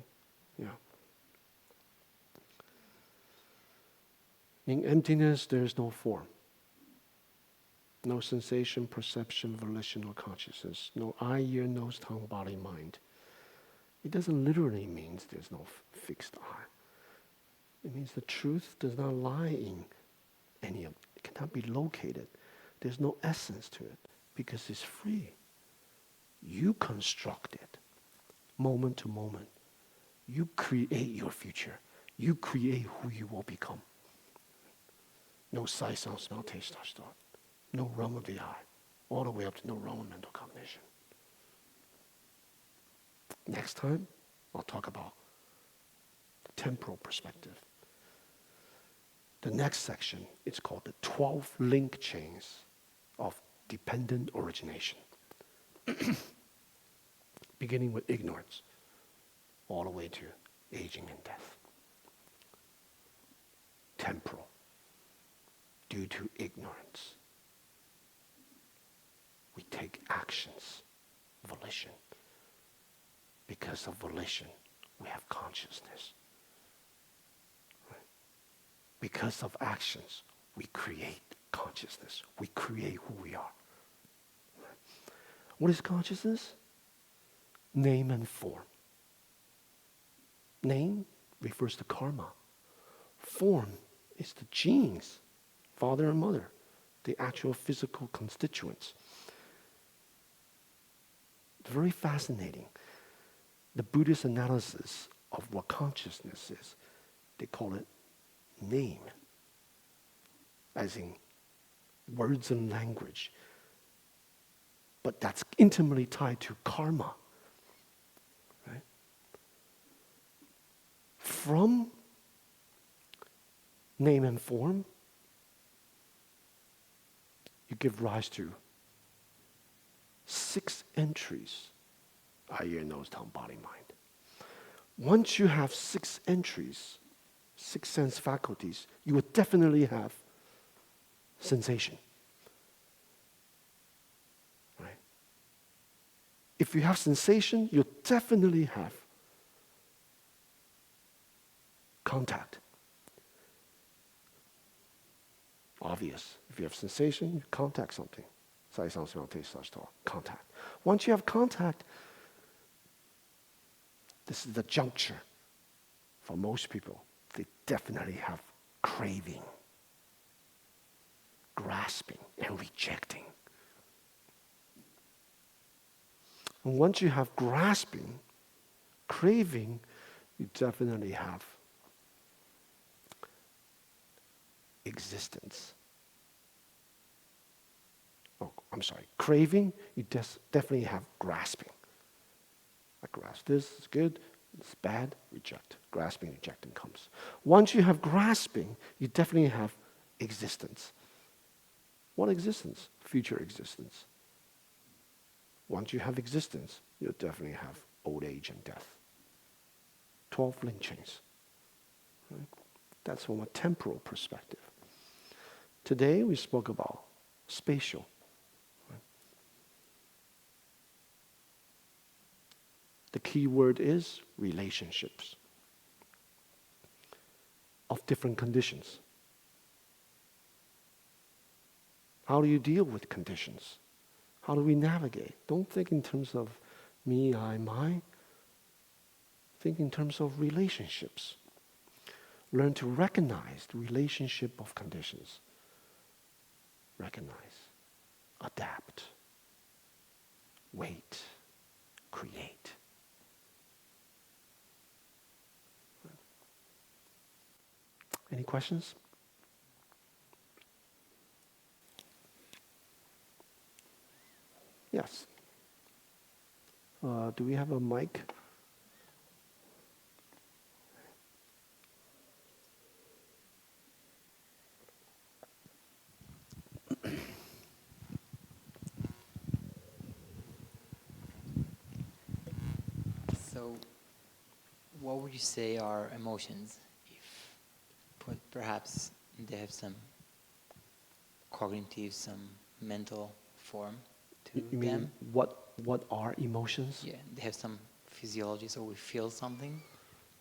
yeah. In emptiness, there is no form. No sensation, perception, volition, or consciousness. No eye, ear, nose, tongue, body, mind. It doesn't literally mean there's no fixed eye. It means the truth does not lie in any of it. It cannot be located. There's no essence to it because it's free. You construct it moment to moment. You create your future. You create who you will become. No sight, sound, smell, taste, touch, thought. No realm of the eye. All the way up to no realm of mental cognition. Next time, I'll talk about the temporal perspective. The next section is called the 12 link chains of dependent origination. Beginning with ignorance, all the way to aging and death. Temporal, due to ignorance. We take actions, volition. Because of volition, we have consciousness. Right? Because of actions, we create consciousness. We create who we are. Right? What is consciousness? Name and form. Name refers to karma. Form is the genes, father and mother, the actual physical constituents. Very fascinating. The Buddhist analysis of what consciousness is, they call it name, as in words and language. But that's intimately tied to karma. Right? From name and form, you give rise to 6 entries. Eye, ear, nose, tongue, body, mind. Once you have 6 entries, 6 sense faculties, you will definitely have sensation. Right? If you have sensation, you'll definitely have contact. Obvious. If you have sensation, you contact something. Sight, sound, smell, taste, touch, talk. Contact. Once you have contact, this is the juncture. For most people, they definitely have craving, grasping, and rejecting. And once you have grasping, craving, you definitely have existence. Oh, I'm sorry. Craving, you definitely have grasping. I grasp this, it's good, it's bad, reject. Grasping, rejecting comes. Once you have grasping, you definitely have existence. What existence? Future existence. Once you have existence, you'll definitely have old age and death. 12 link chains. Right? That's from a temporal perspective. Today we spoke about spatial. Right? The key word is relationships. of different conditions. How do you deal with conditions? How do we navigate? Don't think in terms of me, I, my. Think in terms of relationships. Learn to recognize the relationship of conditions. Recognize, adapt, wait, create. Any questions? Yes. Do we have a mic? So, what would you say are emotions? If perhaps they have some cognitive, some mental form to You mean them. what are emotions? Yeah, they have some physiology, so we feel something,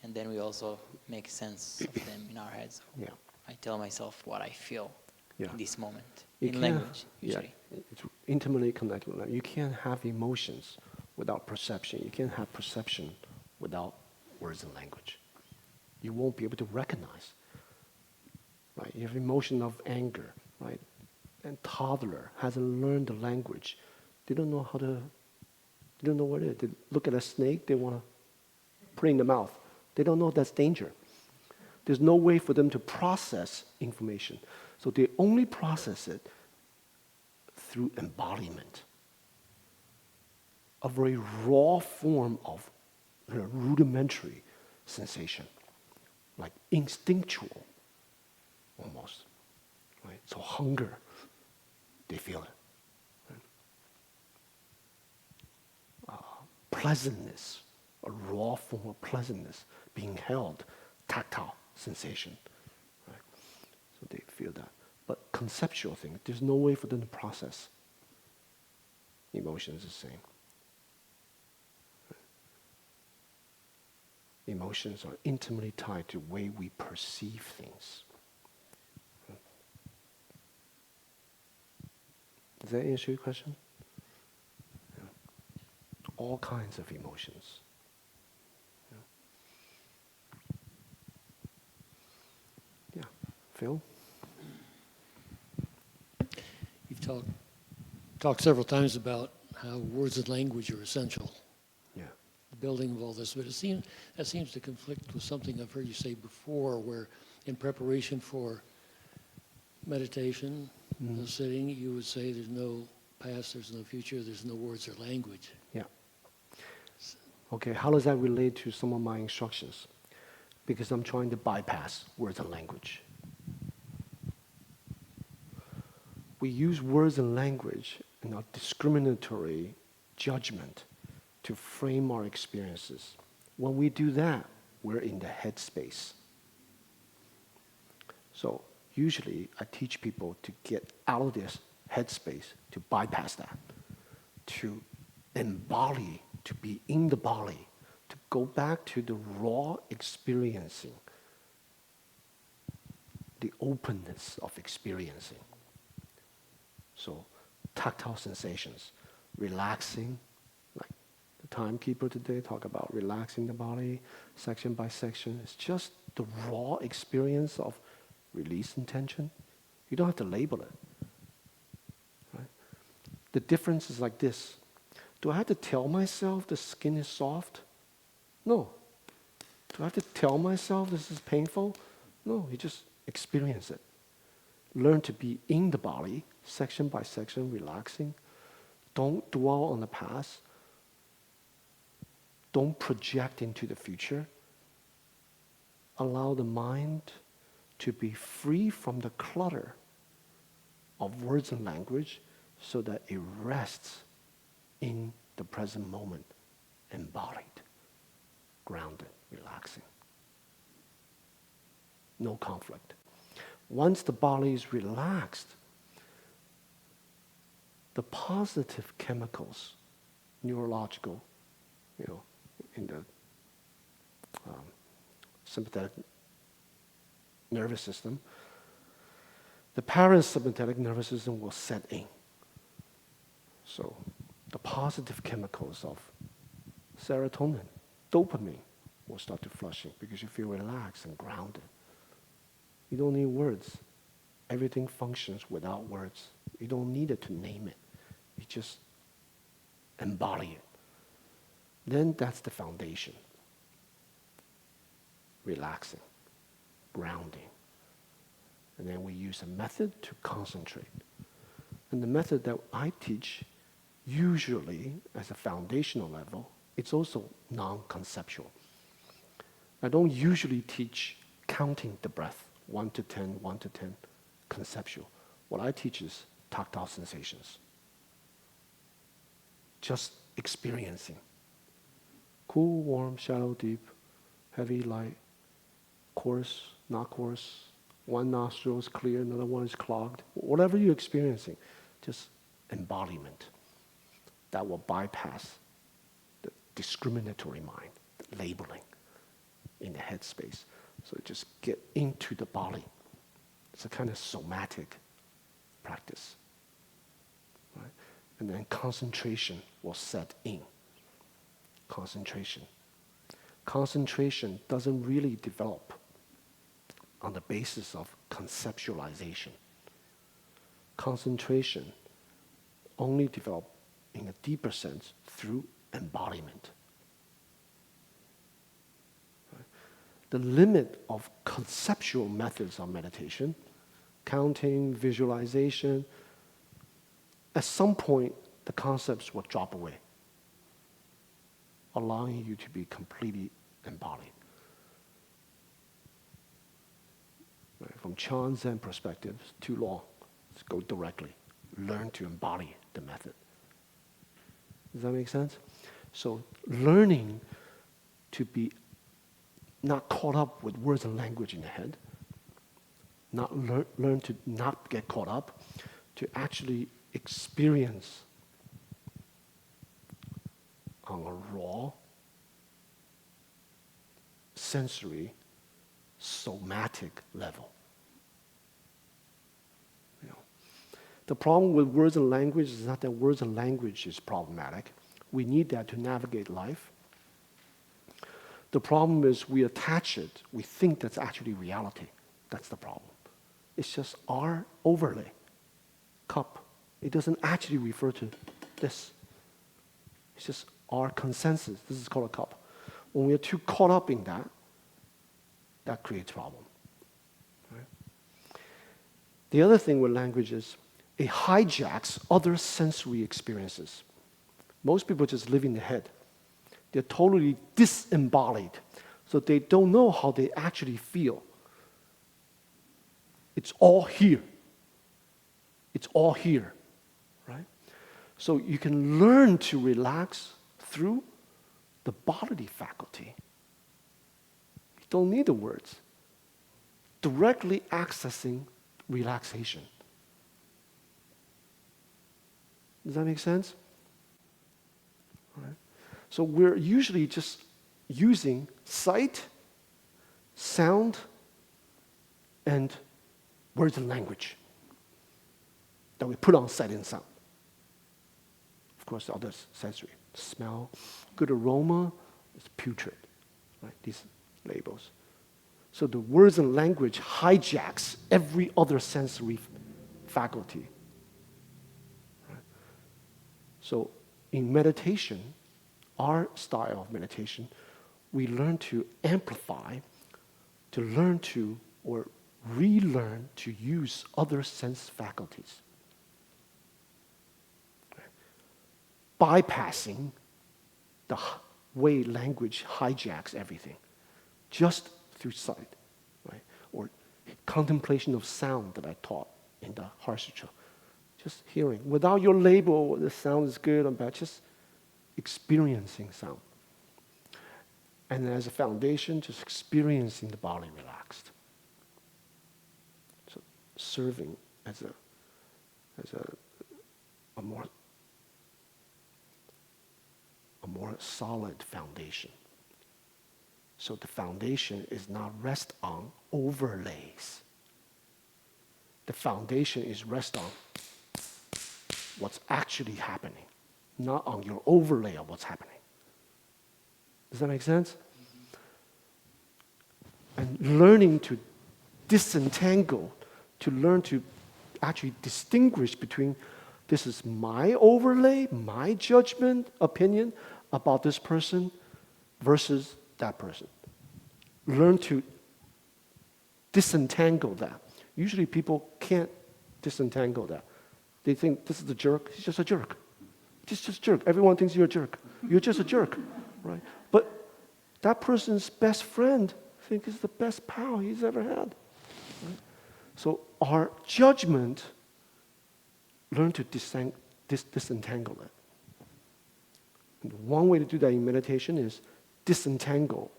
and then we also make sense of them in our heads. So Yeah. I tell myself what I feel Yeah. in this moment, You in can't- language, Yeah, usually. it's intimately connected with that. You can't have emotions without perception. You can't have perception without words and language. You won't be able to recognize. Right? You have emotion of anger, right? And toddler hasn't learned the language. They don't know how to. They don't know what it is. They look at a snake, they want to put it in the mouth. They don't know that's danger. There's no way for them to process information. So they only process it through embodiment. A very raw form of rudimentary sensation, like instinctual almost. Right? So hunger, they feel it. Right? Pleasantness, a raw form of pleasantness, being held, tactile sensation. Right? So they feel that. But conceptual thing, there's no way for them to process. Emotions the same. Emotions are intimately tied to the way we perceive things. Does that answer your question? Yeah. All kinds of emotions. Yeah. Phil? You've talked several times about how words and language are essential, Yeah. the building of all this, but that seems to conflict with something I've heard you say before, where in preparation for meditation, sitting, you would say there's no past, there's no future, there's no words or language. Yeah. Okay, how does that relate to some of my instructions? Because I'm trying to bypass words and language. We use words and language in our discriminatory judgment to frame our experiences. When we do that, we're in the headspace. So usually I teach people to get out of this headspace, to bypass that, to embody, to be in the body, to go back to the raw experiencing, the openness of experiencing. So tactile sensations, relaxing, like the timekeeper today talk about relaxing the body section by section. It's just the raw experience of release and tension. You don't have to label it. Right? The difference is like this. Do I have to tell myself the skin is soft? No. Do I have to tell myself this is painful? No, you just experience it. Learn to be in the body, section by section, relaxing. Don't dwell on the past. Don't project into the future. Allow the mind to be free from the clutter of words and language so that it rests in the present moment, embodied, grounded, relaxing. No conflict. Once the body is relaxed, the positive chemicals, neurological, in the sympathetic nervous system, the parasympathetic nervous system will set in. So the positive chemicals of serotonin, dopamine will start to flushing because you feel relaxed and grounded. You don't need words. Everything functions without words. You don't need it to name it. You just embody it. Then that's the foundation. Relaxing, grounding. And then we use a method to concentrate. And the method that I teach, usually as a foundational level, it's also non-conceptual. I don't usually teach counting the breath, 1 to 10, 1 to 10, conceptual. What I teach is tactile sensations. Just experiencing. Cool, warm, shallow, deep, heavy, light, coarse, not coarse. One nostril is clear, another one is clogged. Whatever you're experiencing, just embodiment. That will bypass the discriminatory mind, the labeling in the headspace. So just get into the body. It's a kind of somatic practice. Right? And then concentration will set in. Concentration. Concentration doesn't really develop on the basis of conceptualization. Concentration only develops in a deeper sense through embodiment. Right? The limit of conceptual methods of meditation, counting, visualization, at some point the concepts will drop away, allowing you to be completely embodied. Right? From Chan Zen perspective, it's too long. Let's go directly. Learn to embody the method. Does that make sense? So learning to be not caught up with words and language in the head, not learn to not get caught up, to actually experience on a raw, sensory, somatic level. You know, the problem with words and language is not that words and language is problematic. We need that to navigate life. The problem is we attach it. We think that's actually reality. That's the problem. It's just our overlay, cup. It doesn't actually refer to this. It's just our consensus. This is called a cup. When we are too caught up in that, that creates problem. Right? The other thing with language is it hijacks other sensory experiences. Most people just live in the head. They're totally disembodied, so they don't know how they actually feel. It's all here. It's all here, right? So you can learn to relax through the bodily faculty. You don't need the words. Directly accessing relaxation. Does that make sense? All right. So we're usually just using sight, sound, and words and language that we put on sight and sound. Of course, the other sensory. Smell, good aroma, it's putrid, right? These labels. So the words and language hijacks every other sensory faculty. Right? So in meditation, our style of meditation, we learn to amplify, to learn to, or relearn to use other sense faculties. Bypassing the way language hijacks everything, just through sight, right? Or contemplation of sound that I taught in the Heart Sutra. Just hearing, without your label, the sound is good or bad, just experiencing sound. And then as a foundation, just experiencing the body relaxed. So serving as a more solid foundation. So the foundation is not rest on overlays. The foundation is rest on what's actually happening, not on your overlay of what's happening. Does that make sense? And learning to disentangle, to learn to actually distinguish between this is my overlay, my judgment, opinion about this person versus that person. Learn to disentangle that. Usually people can't disentangle that. They think this is a jerk, he's just a jerk. He's just a jerk. Everyone thinks you're a jerk. You're just a jerk, right? But that person's best friend thinks is the best pal he's ever had. Right? So our judgment, learn to disentangle it. And one way to do that in meditation is disentangle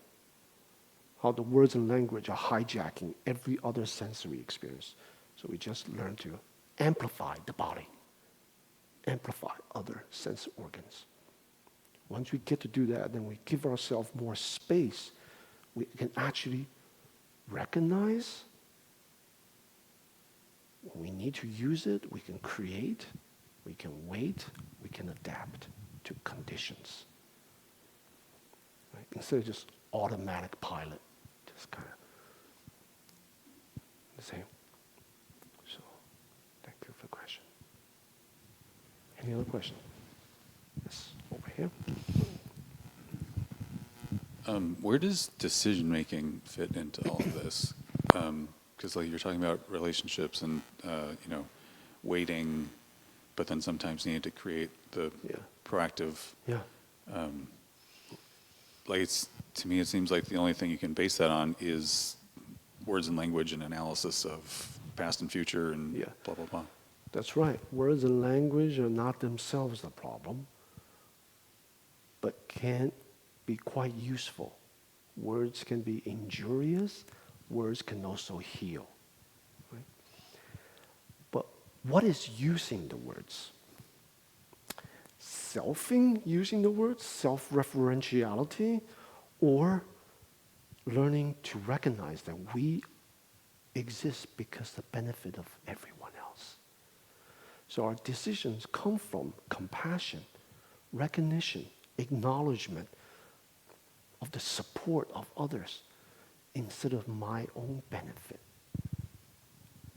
how the words and language are hijacking every other sensory experience. So we just learn to amplify the body, amplify other sense organs. Once we get to do that, then we give ourselves more space. We can actually recognize when we need to use it, we can create, we can wait, we can adapt to conditions. Right? Instead of just automatic pilot, just kind of the same. So, thank you for the question. Any other question? Yes, over here. Where does decision-making fit into all of this? Because like you're talking about relationships and, waiting, but then sometimes needing to create the proactive. Yeah. To me, it seems like the only thing you can base that on is words and language and analysis of past and future and blah, blah, blah. That's right. Words and language are not themselves the problem, but can be quite useful. Words can be injurious. Words can also heal. Right? But what is using the words? Selfing using the words, self-referentiality, or learning to recognize that we exist because the benefit of everyone else. So our decisions come from compassion, recognition, acknowledgement of the support of others instead of my own benefit.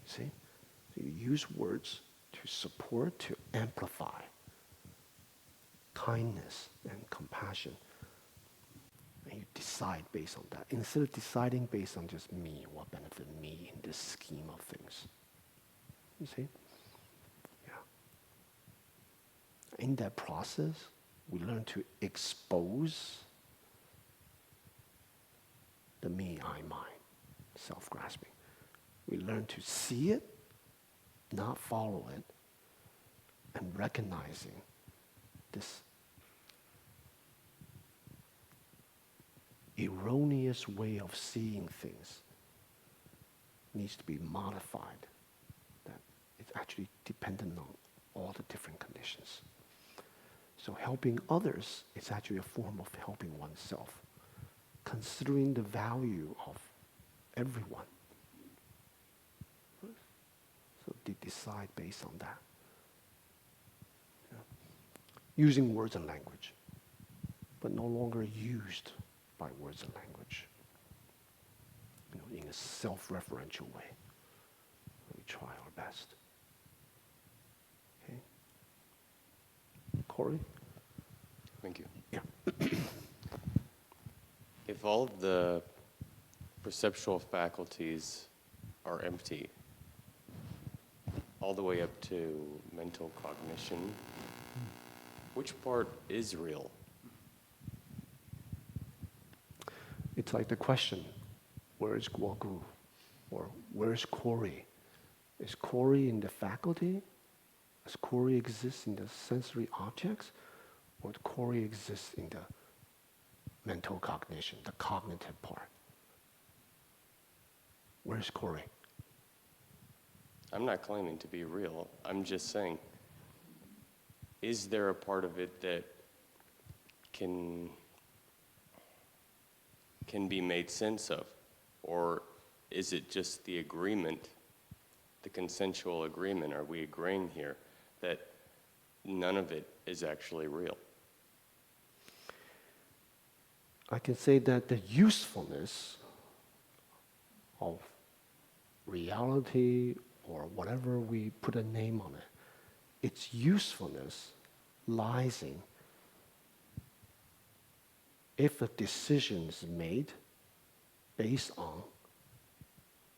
See? So you use words to support, to amplify kindness and compassion. And you decide based on that. Instead of deciding based on just me, what benefit me in this scheme of things. You see? Yeah. In that process, we learn to expose the me, I, mine, self-grasping. We learn to see it, not follow it, and recognizing this erroneous way of seeing things needs to be modified. That it's actually dependent on all the different conditions. So helping others is actually a form of helping oneself, considering the value of everyone. So they decide based on that. Using words and language, but no longer used by words and language. In a self-referential way. We try our best. Okay? Corey? Thank you. Yeah. If all of the perceptual faculties are empty, all the way up to mental cognition, which part is real? It's like the question, where is Guogu? Or where is Corey? Is Corey in the faculty? Does Corey exist in the sensory objects? Or does Corey exist in the mental cognition, the cognitive part? Where's Corey? I'm not claiming to be real. I'm just saying, is there a part of it that can can be made sense of? Or is it just the agreement, the consensual agreement? Are we agreeing here that none of it is actually real? I can say that the usefulness of reality or whatever we put a name on it, its usefulness lies in if a decision is made based on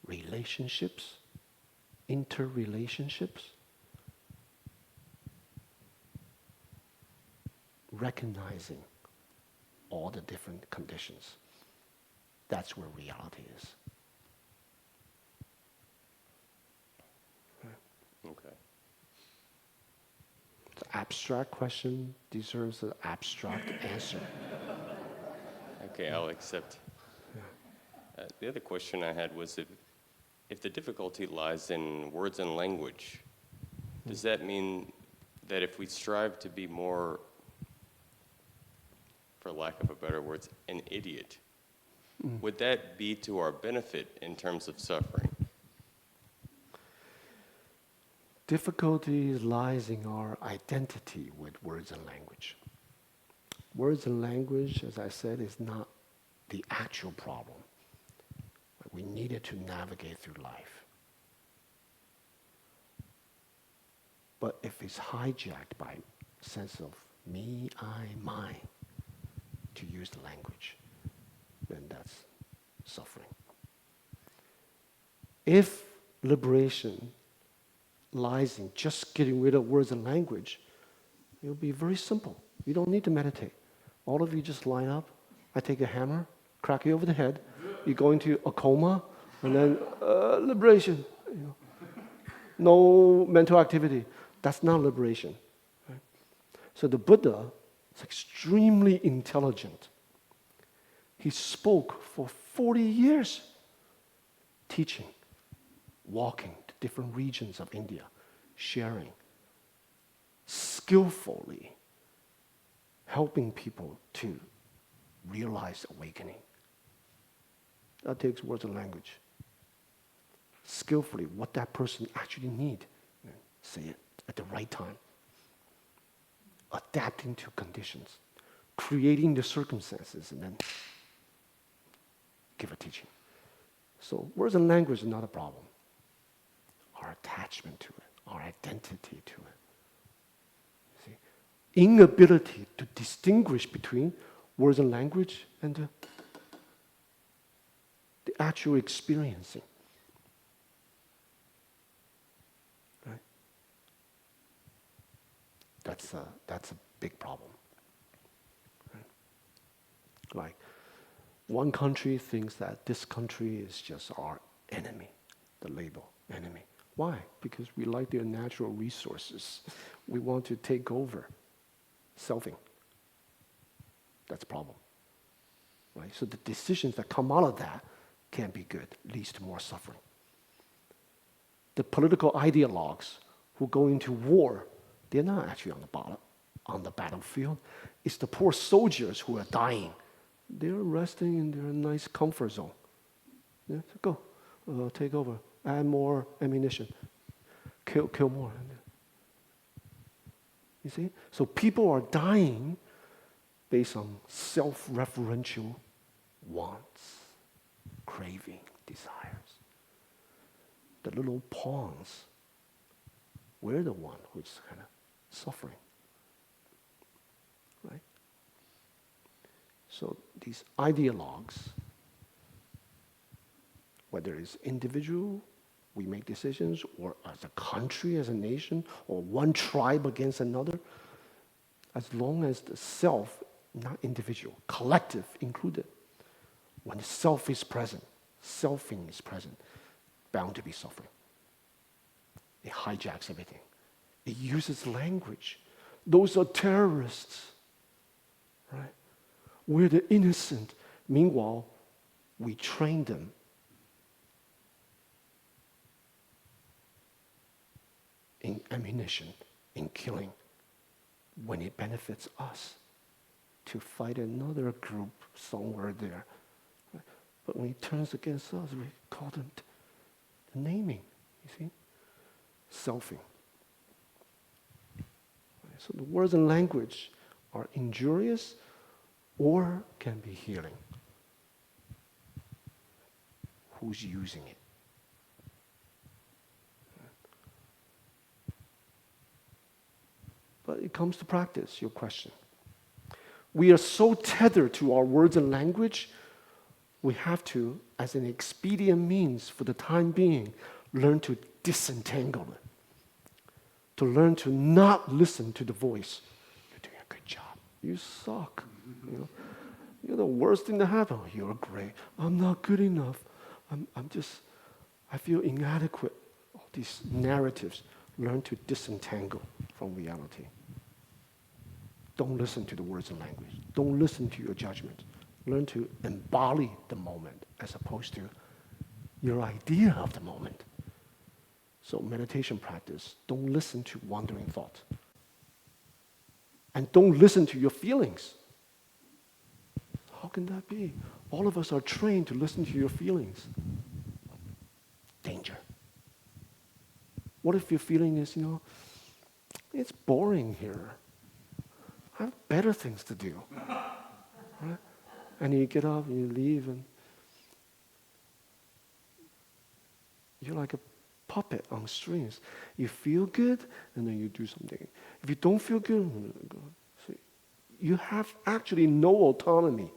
relationships, interrelationships, recognizing all the different conditions. That's where reality is. Okay. The abstract question deserves an abstract answer. Okay, I'll accept. The other question I had was if the difficulty lies in words and language, does that mean that if we strive to be more, for lack of a better words, an idiot, would that be to our benefit in terms of suffering? Difficulty lies in our identity with words and language. Words and language, as I said, is not the actual problem. We needed to navigate through life. But if it's hijacked by sense of me, I, mine, to use the language, then that's suffering. If liberation lies in just getting rid of words and language, it'll be very simple. You don't need to meditate. All of you just line up. I take a hammer, crack you over the head. You go into a coma, and then liberation. You know. No mental activity. That's not liberation. Right? So the Buddha is extremely intelligent. He spoke for 40 years, teaching, walking to different regions of India, sharing, skillfully helping people to realize awakening. That takes words and language. Skillfully, what that person actually need, say it at the right time. Adapting to conditions, creating the circumstances, and then give a teaching. So words and language is not a problem. Our attachment to it, our identity to it. See, inability to distinguish between words and language and the actual experiencing. Right? That's a big problem. Right? Like, one country thinks that this country is just our enemy, the label, enemy. Why? Because we like their natural resources. We want to take over. Selfing. That's a problem. Right? So the decisions that come out of that can't be good, leads to more suffering. The political ideologues who go into war, they're not actually on the battlefield. It's the poor soldiers who are dying. They're resting in their nice comfort zone. Yeah, so go, take over, add more ammunition, kill more. You see? So people are dying based on self-referential wants, craving, desires. The little pawns, we're the one who's kind of suffering. Right? So these ideologues, whether it's individual, we make decisions, or as a country, as a nation, or one tribe against another, as long as the self, not individual, collective included, when the self is present, selfing is present, bound to be suffering. It hijacks everything. It uses language. Those are terrorists, right? We're the innocent. Meanwhile, we train them in ammunition, in killing, when it benefits us to fight another group somewhere there. But when he turns against us, we call them the naming, you see? Selfing. So the words and language are injurious or can be healing. Who's using it? But it comes to practice, your question. We are so tethered to our words and language, we have to, as an expedient means for the time being, learn to disentangle it. To learn to not listen to the voice. You're doing a good job. You suck. You know? You're the worst thing to happen. Oh, you're great. I'm not good enough. I feel inadequate. All these narratives. Learn to disentangle from reality. Don't listen to the words and language. Don't listen to your judgment. Learn to embody the moment as opposed to your idea of the moment. So meditation practice, don't listen to wandering thoughts. And don't listen to your feelings. How can that be? All of us are trained to listen to your feelings. Danger. What if your feeling is, it's boring here. I have better things to do. Right? And you get up and you leave and you're like a puppet on strings. You feel good and then you do something. If you don't feel good, you have actually no autonomy.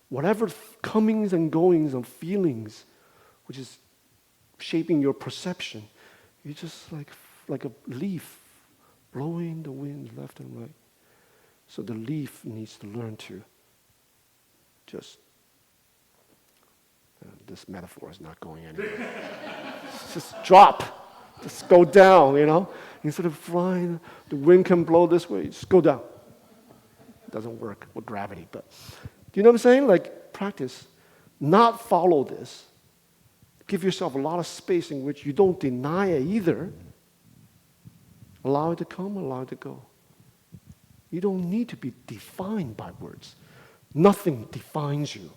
Whatever comings and goings of feelings, which is shaping your perception, you're just like a leaf blowing the wind left and right. So the leaf needs to learn to just, this metaphor is not going anywhere. Just drop, just go down, Instead of flying, the wind can blow this way, just go down. It doesn't work with gravity, but do you know what I'm saying? Like practice, not follow this. Give yourself a lot of space in which you don't deny it either. Allow it to come, allow it to go. You don't need to be defined by words. Nothing defines you.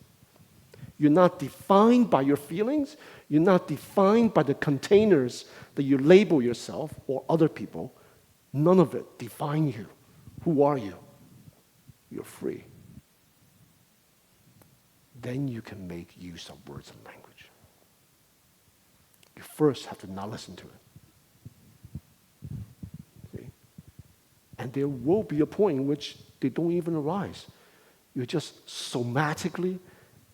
You're not defined by your feelings. You're not defined by the containers that you label yourself or other people. None of it defines you. Who are you? You're free. Then you can make use of words and language. You first have to not listen to it. See? And there will be a point in which they don't even arise. You're just somatically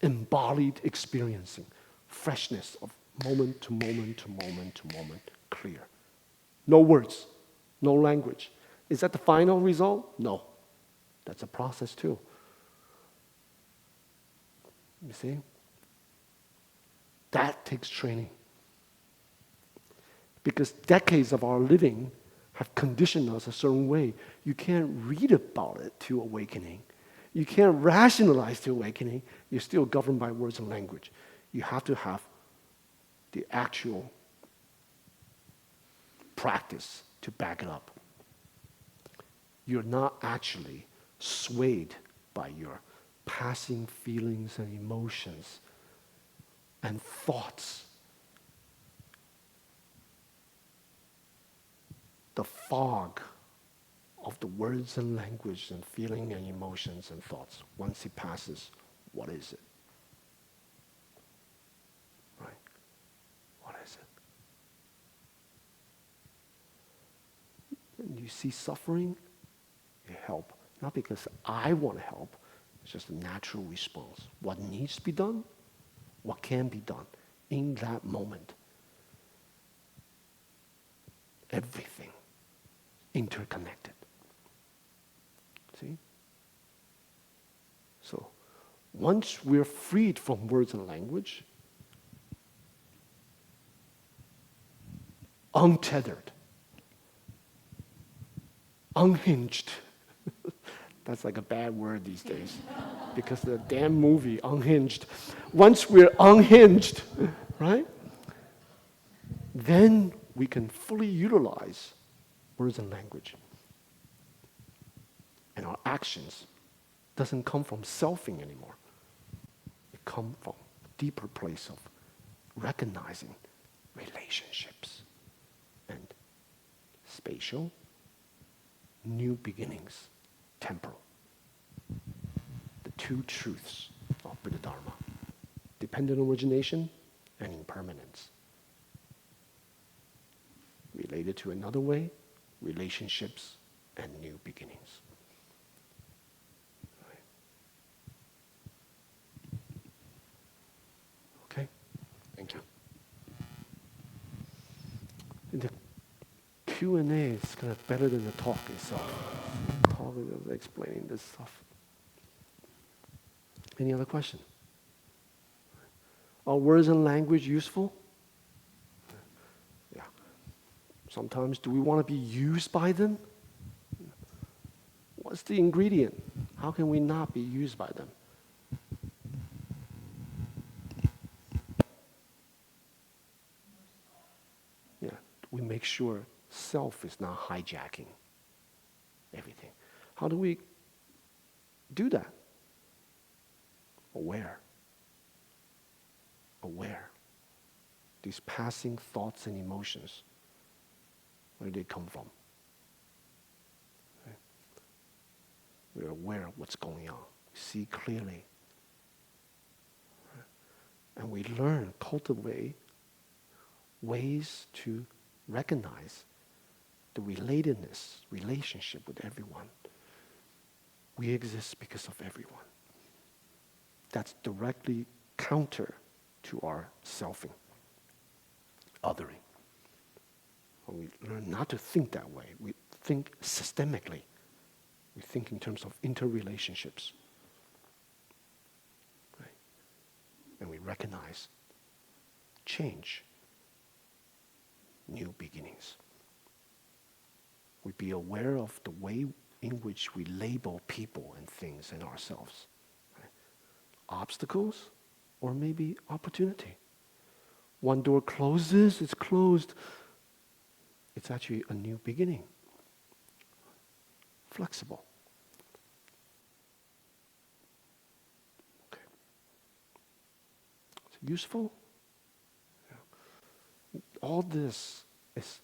embodied experiencing freshness of moment to moment to moment to moment, clear. No words, no language. Is that the final result? No. That's a process too. You see? That takes training. Because decades of our living have conditioned us a certain way. You can't read about it to awakening. You can't rationalize to awakening. You're still governed by words and language. You have to have the actual practice to back it up. You're not actually swayed by your passing feelings and emotions and thoughts. The fog of the words and language and feeling and emotions and thoughts. Once it passes, what is it? Right? What is it? And you see suffering, you help. Not because I want to help, it's just a natural response. What needs to be done, what can be done in that moment. Everything interconnected. See? So, once we're freed from words and language, untethered, unhinged. That's like a bad word these days because the damn movie, Unhinged. Once we're unhinged, right? Then we can fully utilize words and language. And our actions doesn't come from selfing anymore. It comes from deeper place of recognizing relationships and spatial, new beginnings, temporal. The two truths of Buddha Dharma, dependent origination and impermanence. Related to another way, relationships and new beginnings. Okay? Thank you. The Q&A is kind of better than the talk itself. Talk is explaining this stuff. Any other question? Are words and language useful? Yeah. Sometimes, do we want to be used by them? What's the ingredient? How can we not be used by them? Yeah, we make sure self is not hijacking everything. How do we do that? Aware. Aware. These passing thoughts and emotions, where do they come from? Right? We're aware of what's going on. We see clearly. Right? And we learn, cultivate ways to recognize the relatedness, relationship with everyone. We exist because of everyone. That's directly counter to our selfing, othering. When we learn not to think that way, we think systemically. We think in terms of interrelationships. Right? And we recognize change, new beginnings. We be aware of the way in which we label people and things and ourselves. Right? Obstacles or maybe opportunity. One door closes, it's closed. It's actually a new beginning. Flexible. Okay. It's useful. Yeah. All this is,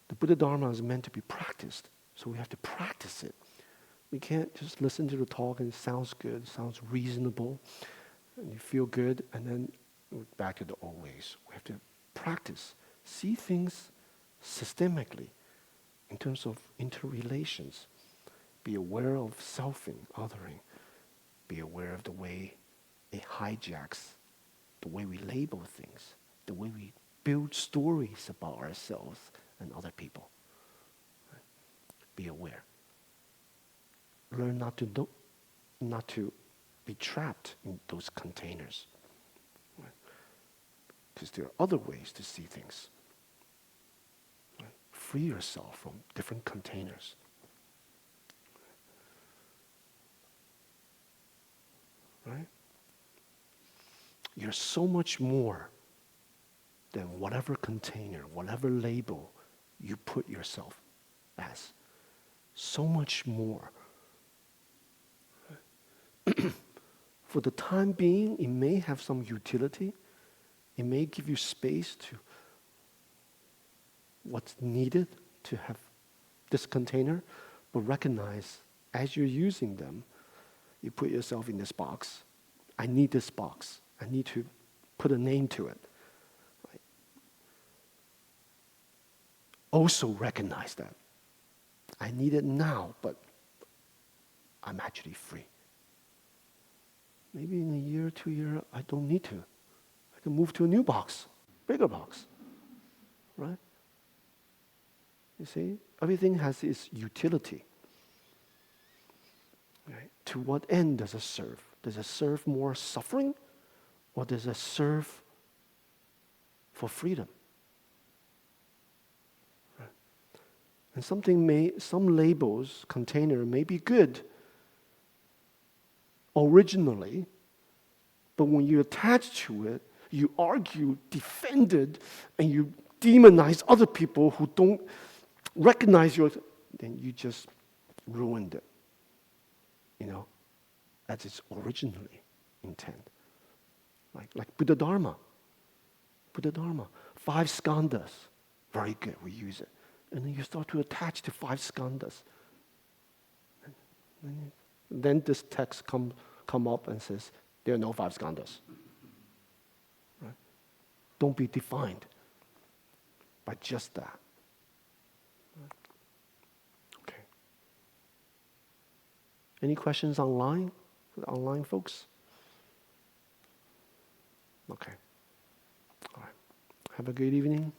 the Buddha Dharma is meant to be practiced, so we have to practice it. We can't just listen to the talk and it sounds good, sounds reasonable, and you feel good, and then we're back to the old ways. We have to practice, see things systemically in terms of interrelations. Be aware of selfing, othering. Be aware of the way it hijacks the way we label things, the way we build stories about ourselves and other people. Right? Be aware. Learn not to be trapped in those containers. Right? Because there are other ways to see things. Right? Free yourself from different containers. Right? You're so much more than whatever container, whatever label you put yourself as. So much more. For the time being, it may have some utility. It may give you space to what's needed to have this container, but recognize as you're using them, you put yourself in this box. I need this box. I need to put a name to it. Right? Also recognize that. I need it now, but I'm actually free. Maybe in a year, 2 years, I don't need to. I can move to a new box, bigger box. Right? You see, everything has its utility. Right? To what end does it serve? Does it serve more suffering, or does it serve for freedom? Right? And some labels, container may be good originally, but when you attach to it, you argue, defend it, and you demonize other people who don't recognize then you just ruined it. You know, as its originally intent. Like Buddha Dharma. Buddha Dharma. 5 skandhas. Very good, we use it. And then you start to attach to 5 skandhas. Then this text come up and says, there are no 5 skandhas. Right? Don't be defined by just that. Okay. Any questions online? Online folks? Okay. All right. Have a good evening.